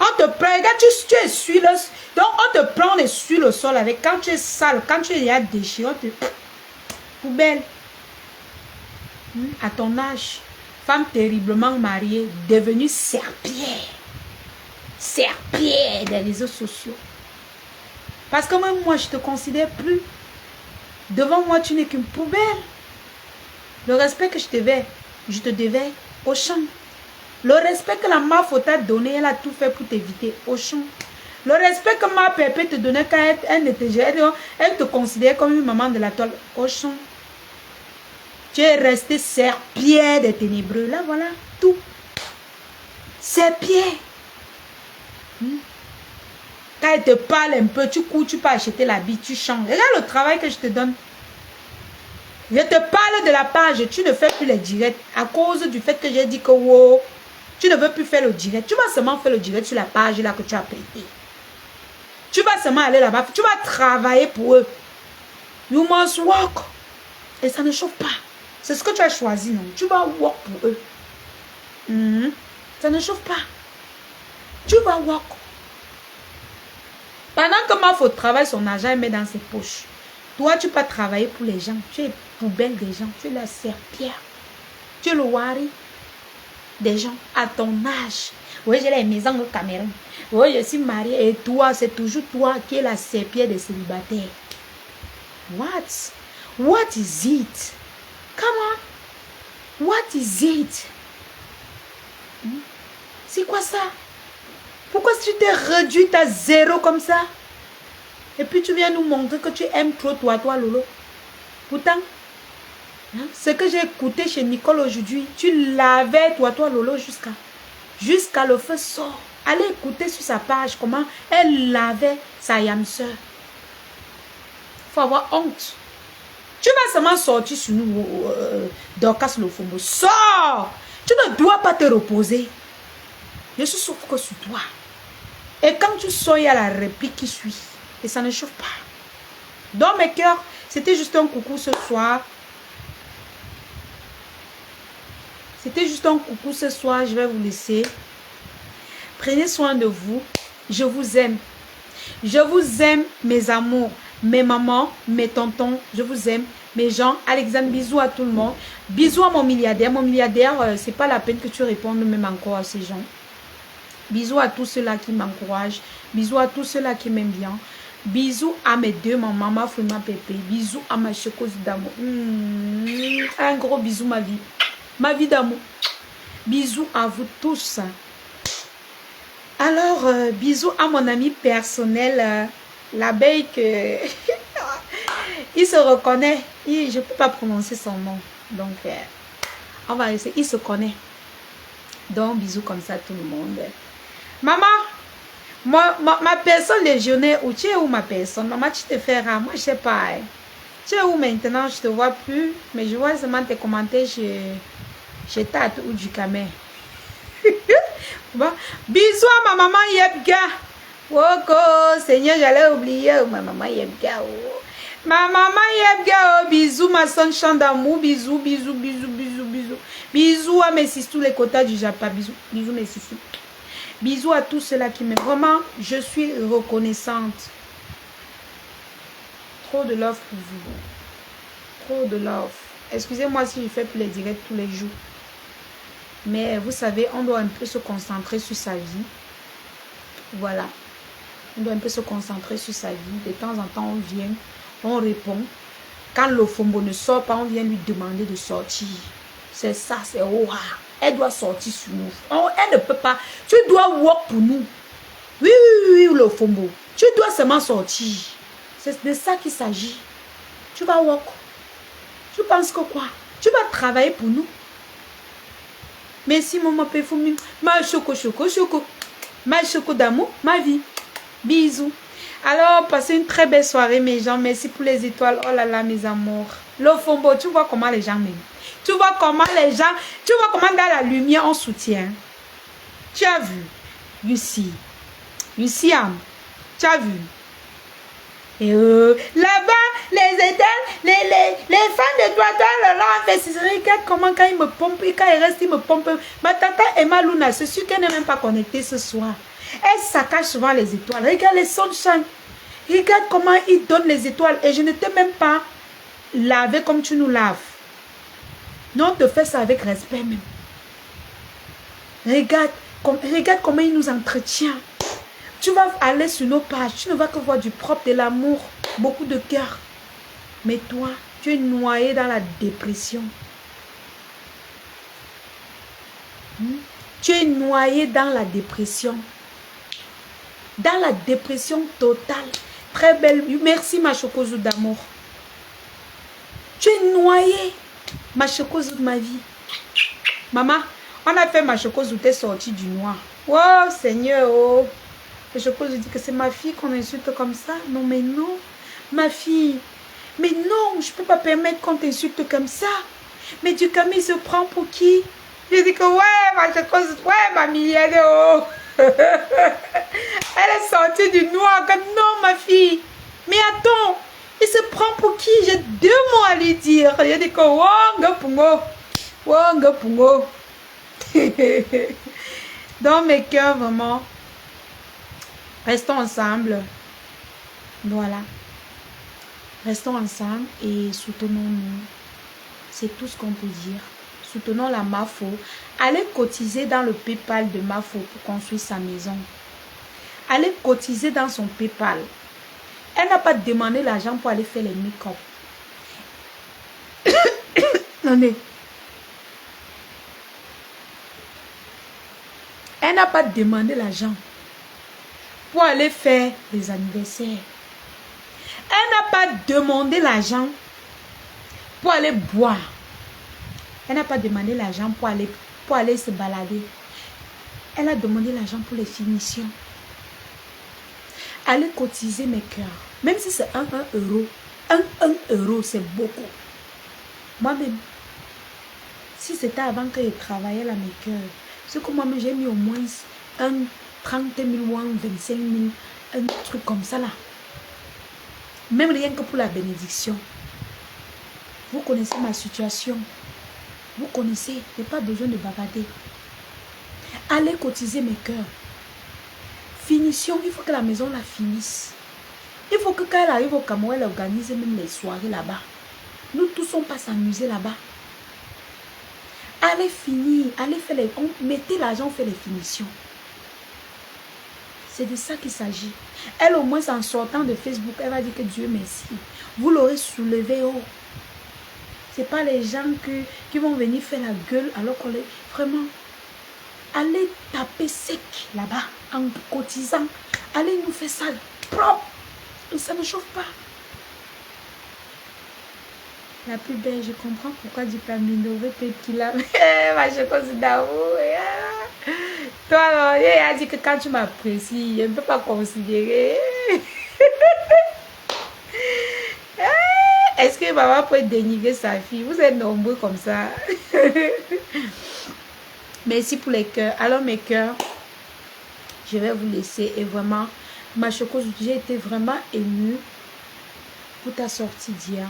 On te prend, regarde, tu essuies le... Donc, on te prend, on essuie le sol avec... Quand tu es sale, quand tu es déchiré, on te... Poubelle. À ton âge, femme terriblement mariée, devenue serpier. Serpier des réseaux sociaux. Parce que même moi, je ne te considère plus. Devant moi, tu n'es qu'une poubelle. Le respect que je te devais au champ. Le respect que la MAF t'a donné, elle a tout fait pour t'éviter au champ. Le respect que ma pépé te donnait quand elle ne te gérait, elle te considérait comme une maman de la toile au champ. Tu es resté serpier des ténébreux. Là, voilà, tout. Serpier. Quand elle te parle un peu, tu cours, tu peux acheter l'habit, tu changes. Regarde le travail que je te donne. Je te parle de la page, tu ne fais plus les directs à cause du fait que j'ai dit que wow, tu ne veux plus faire le direct. Tu vas seulement faire le direct sur la page là que tu as prêté. Tu vas seulement aller là-bas, tu vas travailler pour eux. You must work. Et ça ne chauffe pas. C'est ce que tu as choisi, non? Tu vas work pour eux. Ça ne chauffe pas. Tu vas work. Pendant que Mafo travaille son argent, elle met dans ses poches. Toi, tu peux travailler pour les gens. Tu es poubelle des gens. Tu es la serpillère. Tu es le wari des gens à ton âge. Oui, j'ai les maisons au Cameroun. Oui, je suis mariée. Et toi, c'est toujours toi qui es la serpillère des célibataires. What is it? Come on. What is it? C'est quoi ça? Pourquoi tu t'es réduite à zéro comme ça? Et puis tu viens nous montrer que tu aimes trop toi, Lolo. Pourtant, ce que j'ai écouté chez Nicole aujourd'hui, tu l'avais toi, Lolo, jusqu'à le feu sort. Allez écouter sur sa page comment elle lavait sa yam-sœur. Il faut avoir honte. Tu vas seulement sortir sur nous, Dorcas Lofombo. Sors! Tu ne dois pas te reposer. Je suis sauf que sur toi. Et quand tu sors, il y a la réplique qui suit. Et ça ne chauffe pas. Dans mes cœurs, c'était juste un coucou ce soir. C'était juste un coucou ce soir. Je vais vous laisser. Prenez soin de vous. Je vous aime. Je vous aime, mes amours. Mes mamans, mes tontons. Je vous aime. Mes gens. Alexandre, bisous à tout le monde. Bisous à mon milliardaire. Mon milliardaire, c'est pas la peine que tu répondes même encore à ces gens. Bisous à tous ceux-là qui m'encouragent. Bisous à tous ceux-là qui m'aiment bien. Bisous à mes deux mamans, ma fille, ma pépé. Bisous à ma chocose d'amour. Un gros bisou, ma vie. Ma vie d'amour. Bisous à vous tous. Alors, bisous à mon ami personnel, l'abeille que... il se reconnaît. Je ne peux pas prononcer son nom. Donc, on va essayer. Il se connaît. Donc, bisous comme ça à tout le monde. Maman, ma personne légionnaire, où tu es où ma personne? Maman, tu te fais rare. Moi, je ne sais pas. Hein. Tu es où maintenant? Je ne te vois plus. Mais je vois seulement tes commentaires chez Tate ou du Camer. Bon. Bisous à ma maman Yebga. Woko, Seigneur, j'allais oublier. Ma maman Yebga. Oh. Ma maman Yebga. Oh, bisous, ma sonne d'amour. Bisous, bisous, bisous, bisous, bisous. Bisous à mes sistous, les quotas du Japon. Bisous, bisous, mes sistous. Bisous à tous ceux-là qui m'aiment. Vraiment, je suis reconnaissante. Trop de love pour vous. Trop de love. Excusez-moi si je fais plus les directs tous les jours. Mais vous savez, on doit un peu se concentrer sur sa vie. Voilà. On doit un peu se concentrer sur sa vie. De temps en temps, on vient, on répond. Quand le Fombo ne sort pas, on vient lui demander de sortir. C'est ça, c'est ouah. Elle doit sortir sur nous. Elle ne peut pas. Tu dois walk pour nous. Oui, le Fombo. Tu dois seulement sortir. C'est de ça qu'il s'agit. Tu vas walk. Tu penses que quoi? Tu vas travailler pour nous. Merci, maman Péfoumi. Ma choco. Ma choco d'amour, ma vie. Bisous. Alors, passez une très belle soirée, mes gens. Merci pour les étoiles. Oh là là, mes amours. Le Fombo, tu vois comment les gens m'aiment. Tu vois comment dans la lumière on soutient. Tu as vu? Lucie, tu as vu? Et là-bas, les étoiles, les fans de toi, là, regarde comment quand ils me pompent, et quand ils restent, ils me pompent. Ma tata Emma Luna, c'est sûr qu'elle n'est même pas connectée ce soir. Elle saccage souvent les étoiles. Regarde les sunshine. Regarde comment ils donnent les étoiles. Et je ne t'ai même pas lavé comme tu nous laves. Non, on te fait ça avec respect même. Regarde comment il nous entretient. Tu vas aller sur nos pages. Tu ne vas que voir du propre, de l'amour, beaucoup de cœur. Mais toi, tu es noyé dans la dépression. Tu es noyé dans la dépression. Dans la dépression totale. Très belle. Merci, ma chocoso d'amour. Tu es noyé. Ma chocoso de ma vie. Maman, on a fait ma chocoso, t'es sortie du noir. Oh, Seigneur, oh. Et chocoso dit que c'est ma fille qu'on insulte comme ça. Non, mais non. Ma fille. Mais non, je ne peux pas permettre qu'on t'insulte comme ça. Mais du Camille se prend pour qui? J'ai dit que ouais, ma chocoso, ouais, ma mignonne, oh. Elle est sortie du noir. Comme non, ma fille. Mais attends, il se prend pour qui? J'ai 2 mots à lui dire. J'ai dit que wanga pungo. Dans mes cœurs, vraiment, restons ensemble. Voilà. Restons ensemble et soutenons-nous. C'est tout ce qu'on peut dire. Soutenons la Mafo. Allez cotiser dans le PayPal de Mafo pour construire sa maison. Allez cotiser dans son PayPal. Elle n'a pas demandé l'argent pour aller faire les make-up. Attendez. Elle n'a pas demandé l'argent pour aller faire les anniversaires. Elle n'a pas demandé l'argent pour aller boire. Elle n'a pas demandé l'argent pour aller se balader. Elle a demandé l'argent pour les finitions. Allez cotiser mes cœurs. Même si c'est 1 euro. 1 euro, c'est beaucoup. Moi-même, si c'était avant que je travaillais là, mes cœurs, c'est que moi-même, j'ai mis au moins 30 000 ou 25 000, un truc comme ça là. Même rien que pour la bénédiction. Vous connaissez ma situation. Vous connaissez, il n'y a pas besoin de bavarder. Allez cotiser mes cœurs. Finition, il faut que la maison la finisse. Il faut que quand elle arrive au Cameroun, elle organise même les soirées là-bas. Nous tous, on passe s'amuser là-bas. Allez finir, allez faire les... mettez l'argent, on fait les finitions. C'est de ça qu'il s'agit. Elle, au moins, en sortant de Facebook, elle va dire que Dieu merci. Vous l'aurez soulevé haut. Ce n'est pas les gens qui vont venir faire la gueule alors qu'on est vraiment... Allez taper sec là-bas en cotisant. Allez nous faire ça propre. Ça ne chauffe pas. La plus belle, je comprends pourquoi du Pamindové Pépila. Ma chose d'amour. Toi, alors, elle a dit que quand tu m'apprécies, je ne peux pas considérer. Est-ce que maman peut dénigrer sa fille? Vous êtes nombreux comme ça. Merci pour les cœurs. Alors mes cœurs, je vais vous laisser. Et vraiment, ma chocoso, j'ai été vraiment émue pour ta sortie d'hier.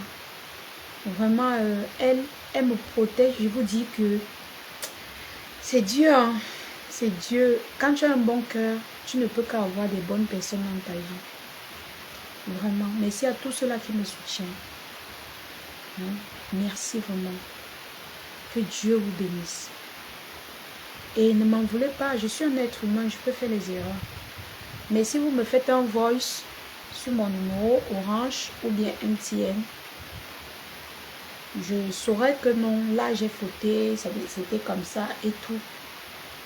Vraiment, elle me protège. Je vous dis que c'est Dieu. Hein? C'est Dieu. Quand tu as un bon cœur, tu ne peux qu'avoir des bonnes personnes dans ta vie. Vraiment. Merci à tous ceux-là qui me soutiennent. Hein? Merci vraiment. Que Dieu vous bénisse. Et ne m'en voulez pas, je suis un être humain, je peux faire les erreurs. Mais si vous me faites un voice sur mon numéro Orange ou bien MTN, je saurais que non, là j'ai fauté, c'était comme ça et tout.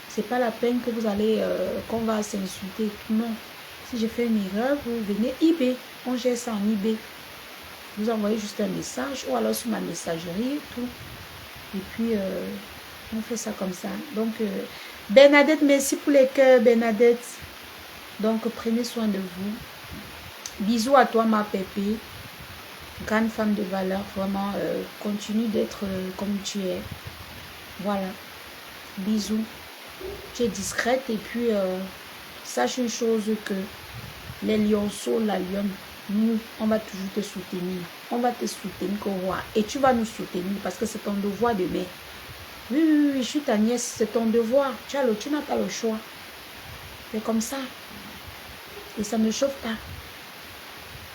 C'est pas la peine que vous allez, qu'on va s'insulter. Non. Si j'ai fait une erreur, vous venez eBay. On gère ça en eBay. Vous envoyez juste un message ou alors sur ma messagerie et tout. Et puis, on fait ça comme ça. Donc, Bernadette, merci pour les cœurs, Bernadette. Donc, prenez soin de vous. Bisous à toi, ma pépé. Grande femme de valeur. Vraiment, continue d'être comme tu es. Voilà. Bisous. Tu es discrète et puis sache une chose que les lionceaux, la lionne, nous, on va toujours te soutenir. On va te soutenir qu'au roi. Et tu vas nous soutenir parce que c'est ton devoir de mère. Oui, oui, oui, je suis ta nièce, c'est ton devoir. Tu n'as pas le choix. C'est comme ça. Et ça ne chauffe pas.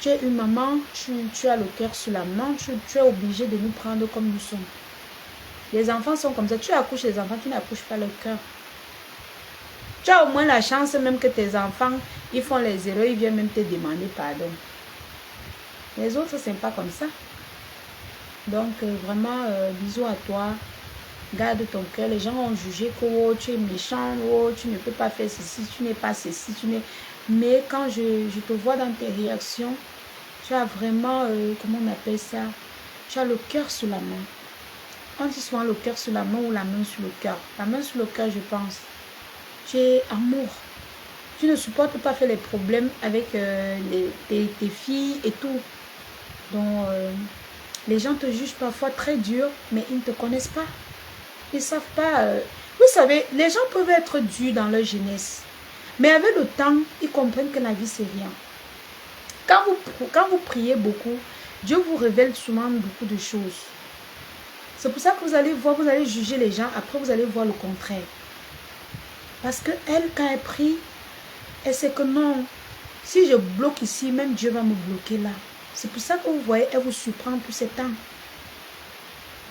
Tu es une maman, tu as le cœur sur la main, tu es obligé de nous prendre comme nous sommes. Les enfants sont comme ça. Tu accouches les enfants, tu n'accouches pas le cœur. Tu as au moins la chance même que tes enfants, ils font les erreurs, ils viennent même te demander pardon. Les autres, c'est pas comme ça. Donc, vraiment, bisous à toi. Garde ton cœur. Les gens ont jugé que oh, tu es méchant, oh, tu ne peux pas faire ceci, tu n'es pas ceci, tu n'es... Mais quand je te vois dans tes réactions, tu as vraiment, comment on appelle ça? Tu as le cœur sur la main. On dit souvent le cœur sur la main ou la main sur le cœur. La main sur le cœur, je pense. Tu es amour. Tu ne supportes pas faire les problèmes avec tes filles et tout. Donc, les gens te jugent parfois très dur, mais ils ne te connaissent pas. Ils ne savent pas. Vous savez, les gens peuvent être durs dans leur jeunesse. Mais avec le temps, ils comprennent que la vie, c'est rien. Quand vous priez beaucoup, Dieu vous révèle souvent beaucoup de choses. C'est pour ça que vous allez voir, vous allez juger les gens. Après, vous allez voir le contraire. Parce qu'elle, quand elle prie, elle sait que non, si je bloque ici, même Dieu va me bloquer là. C'est pour ça que vous voyez, elle vous surprend tout ce temps.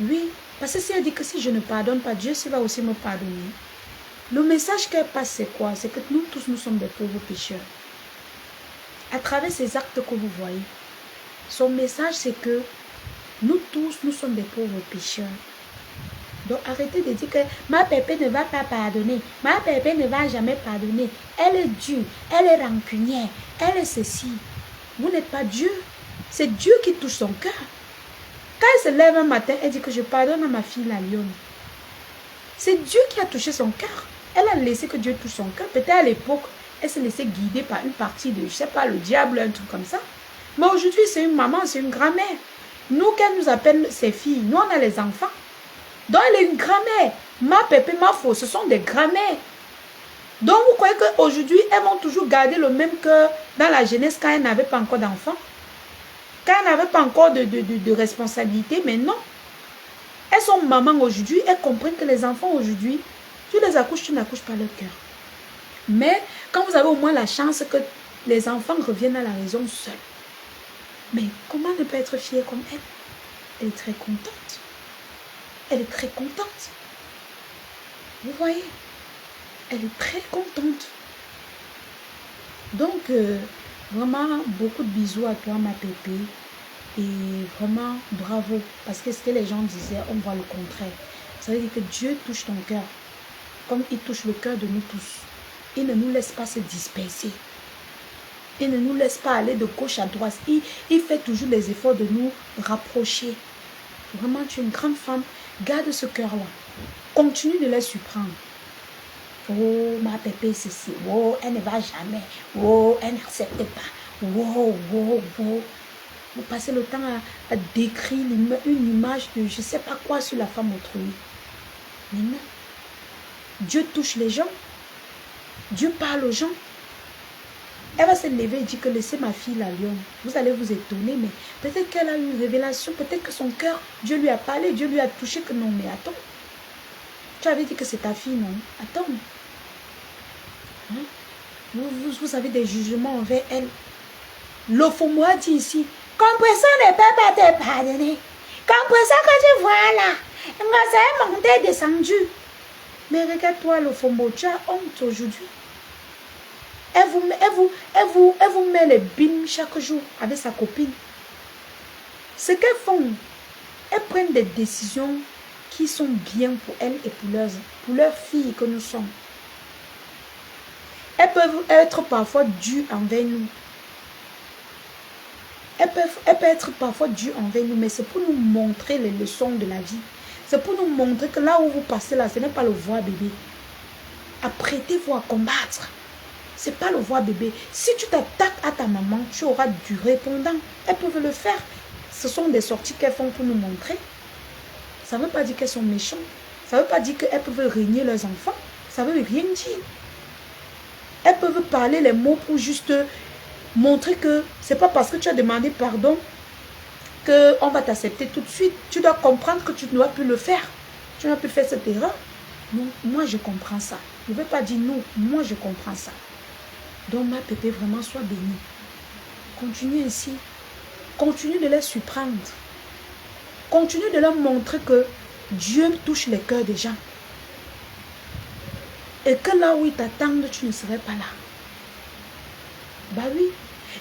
Oui, parce que si elle dit que si je ne pardonne pas, Dieu va aussi me pardonner. Le message qu'elle passe, c'est quoi? C'est que nous tous, nous sommes des pauvres pécheurs. À travers ces actes que vous voyez, son message, c'est que nous tous, nous sommes des pauvres pécheurs. Donc arrêtez de dire que ma pépé ne va pas pardonner. Ma pépé ne va jamais pardonner. Elle est dure, elle est rancunière, elle est ceci. Vous n'êtes pas Dieu. C'est Dieu qui touche son cœur. Quand elle se lève un matin, elle dit que je pardonne à ma fille la lionne. C'est Dieu qui a touché son cœur. Elle a laissé que Dieu touche son cœur. Peut-être à l'époque, elle s'est laissée guider par une partie de, je ne sais pas, le diable, un truc comme ça. Mais aujourd'hui, c'est une maman, c'est une grand-mère. Nous, qu'elle nous appelle ses filles, nous, on a les enfants. Donc, elle est une grand-mère. Ma pépé, ma faux, ce sont des grand-mères. Donc, vous croyez qu'aujourd'hui, elles vont toujours garder le même cœur dans la jeunesse quand elles n'avaient pas encore d'enfants? Quand elles n'avaient pas encore de responsabilité, mais non. Elles sont mamans aujourd'hui, elles comprennent que les enfants aujourd'hui, tu les accouches, tu n'accouches pas leur cœur. Mais quand vous avez au moins la chance que les enfants reviennent à la maison seuls. Mais comment ne pas être fière comme elle? Elle est très contente. Elle est très contente. Vous voyez? Elle est très contente. Donc, vraiment, beaucoup de bisous à toi, ma pépé. Et vraiment, bravo. Parce que ce que les gens disaient, on voit le contraire. Ça veut dire que Dieu touche ton cœur. Comme il touche le cœur de nous tous. Il ne nous laisse pas se disperser. Il ne nous laisse pas aller de gauche à droite. Il fait toujours les efforts de nous rapprocher. Vraiment, tu es une grande femme. Garde ce cœur-là. Continue de les surprendre. Oh, ma pépé, ceci. Oh, elle ne va jamais. Oh, elle n'accepte pas. Oh, oh, oh. Vous passez le temps à décrire une image de je ne sais pas quoi sur la femme autrui. Mais non. Dieu touche les gens. Dieu parle aux gens. Elle va se lever et dire que laissez ma fille la lionne. Vous allez vous étonner, mais peut-être qu'elle a eu une révélation, peut-être que son cœur, Dieu lui a parlé, Dieu lui a touché que non, mais attends. Tu avais dit que c'est ta fille, non? Attends. Hein? Vous avez des jugements envers elle. L'Ophomoa dit ici, compression ne peut pas te pardonner. Compression que tu vois là, ça est monté, descendu. Mais regarde-toi, l'Ophomo, tu as honte aujourd'hui. Elle vous met les bines chaque jour avec sa copine. Ce qu'elles font, elles prennent des décisions qui sont bien pour elles et pour leurs filles que nous sommes. Elles peuvent être parfois dures envers nous. Elles peuvent être parfois dures envers nous, mais c'est pour nous montrer les leçons de la vie. C'est pour nous montrer que là où vous passez là, ce n'est pas le voir bébé. Apprêtez-vous à combattre. Ce n'est pas le voir bébé. Si tu t'attaques à ta maman, tu auras du répondant. Elles peuvent le faire. Ce sont des sorties qu'elles font pour nous montrer. Ça ne veut pas dire qu'elles sont méchantes. Ça ne veut pas dire qu'elles peuvent régner leurs enfants. Ça ne veut rien dire. Elles peuvent parler les mots pour juste montrer que ce n'est pas parce que tu as demandé pardon qu'on va t'accepter tout de suite. Tu dois comprendre que tu ne dois plus le faire. Tu n'as plus fait cette erreur. Non, moi je comprends ça. Je ne veux pas dire non, moi je comprends ça. Donc ma pépé, vraiment sois bénie. Continue ainsi. Continue de les surprendre. Continue de leur montrer que Dieu touche les cœurs des gens. Et que là où ils t'attendent, tu ne serais pas là. Bah oui.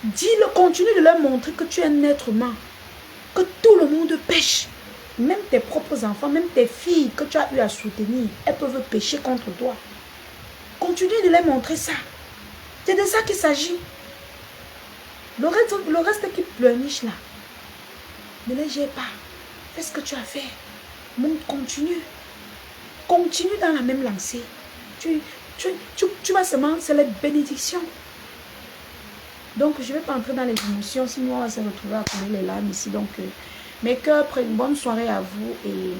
Dis-le, continue de leur montrer que tu es un être humain. Que tout le monde pêche. Même tes propres enfants, même tes filles que tu as eu à soutenir, elles peuvent pécher contre toi. Continue de leur montrer ça. C'est de ça qu'il s'agit. Le reste qui pleurniche là, ne les gère pas. Fais ce que tu as fait. Monte, continue. Continue dans la même lancée. Tu vas seulement, c'est la bénédiction. Donc, je ne vais pas entrer dans les émotions, sinon on va se retrouver à couler les larmes ici. Donc, mes cœurs, une bonne soirée à vous et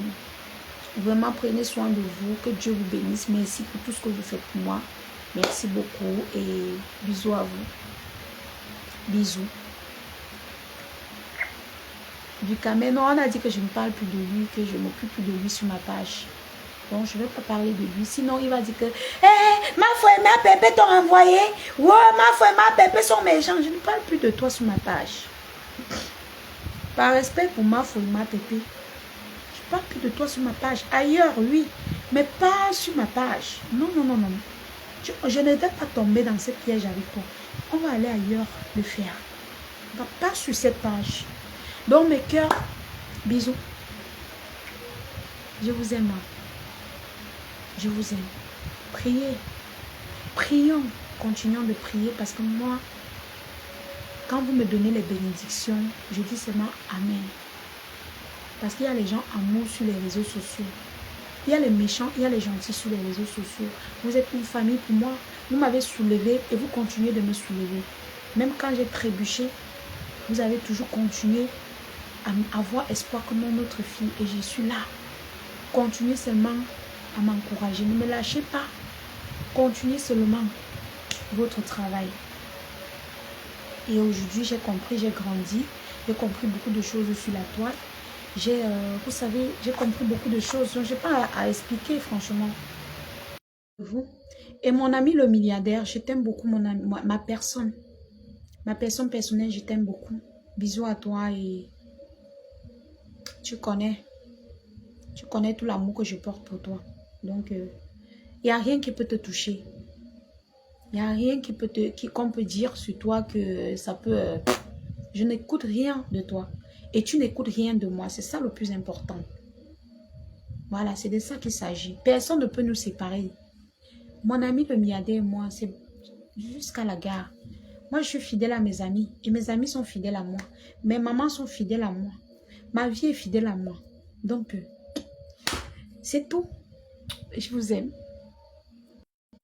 vraiment prenez soin de vous. Que Dieu vous bénisse. Merci pour tout ce que vous faites pour moi. Merci beaucoup et bisous à vous. Bisous. Du Cameroun, non, on a dit que je ne parle plus de lui, que je ne m'occupe plus de lui sur ma page. Donc, je ne vais pas parler de lui. Sinon, il va dire que ma foi et ma pépé t'ont envoyé. Ouais, ma foi et ma pépé sont méchants. Je ne parle plus de toi sur ma page. Par respect pour ma foi et ma pépé, je ne parle plus de toi sur ma page. Ailleurs, oui, mais pas sur ma page. Non, non, non, non. Je ne vais pas tomber dans ce piège avec toi. On va aller ailleurs le faire. Pas sur cette page. Donc, mes cœurs, bisous. Je vous aime. Je vous aime. Priez. Prions. Continuons de prier parce que moi, quand vous me donnez les bénédictions, je dis seulement Amen. Parce qu'il y a les gens amour sur les réseaux sociaux. Il y a les méchants, il y a les gentils sur les réseaux sociaux. Vous êtes une famille pour moi. Vous m'avez soulevé et vous continuez de me soulever. Même quand j'ai trébuché, vous avez toujours continué à avoir espoir comme notre fille. Et je suis là. Continuez seulement à m'encourager. Ne me lâchez pas. Continuez seulement votre travail. Et aujourd'hui, j'ai compris, j'ai grandi. J'ai compris beaucoup de choses sur la toile. Vous savez, j'ai compris beaucoup de choses. Je n'ai pas à expliquer, franchement. Vous. Et mon ami le milliardaire, je t'aime beaucoup, mon ami, ma personne. Ma personne personnelle, je t'aime beaucoup. Bisous à toi et tu connais tout l'amour que je porte pour toi. Donc, il n'y a rien qui peut te toucher. Il n'y a rien qu'on peut dire sur toi que ça peut... je n'écoute rien de toi. Et tu n'écoutes rien de moi. C'est ça le plus important. Voilà, c'est de ça qu'il s'agit. Personne ne peut nous séparer. Mon ami le milliardaire et moi, c'est jusqu'à la gare. Moi, je suis fidèle à mes amis. Et mes amis sont fidèles à moi. Mes mamans sont fidèles à moi. Ma vie est fidèle à moi. Donc, c'est tout. Je vous aime.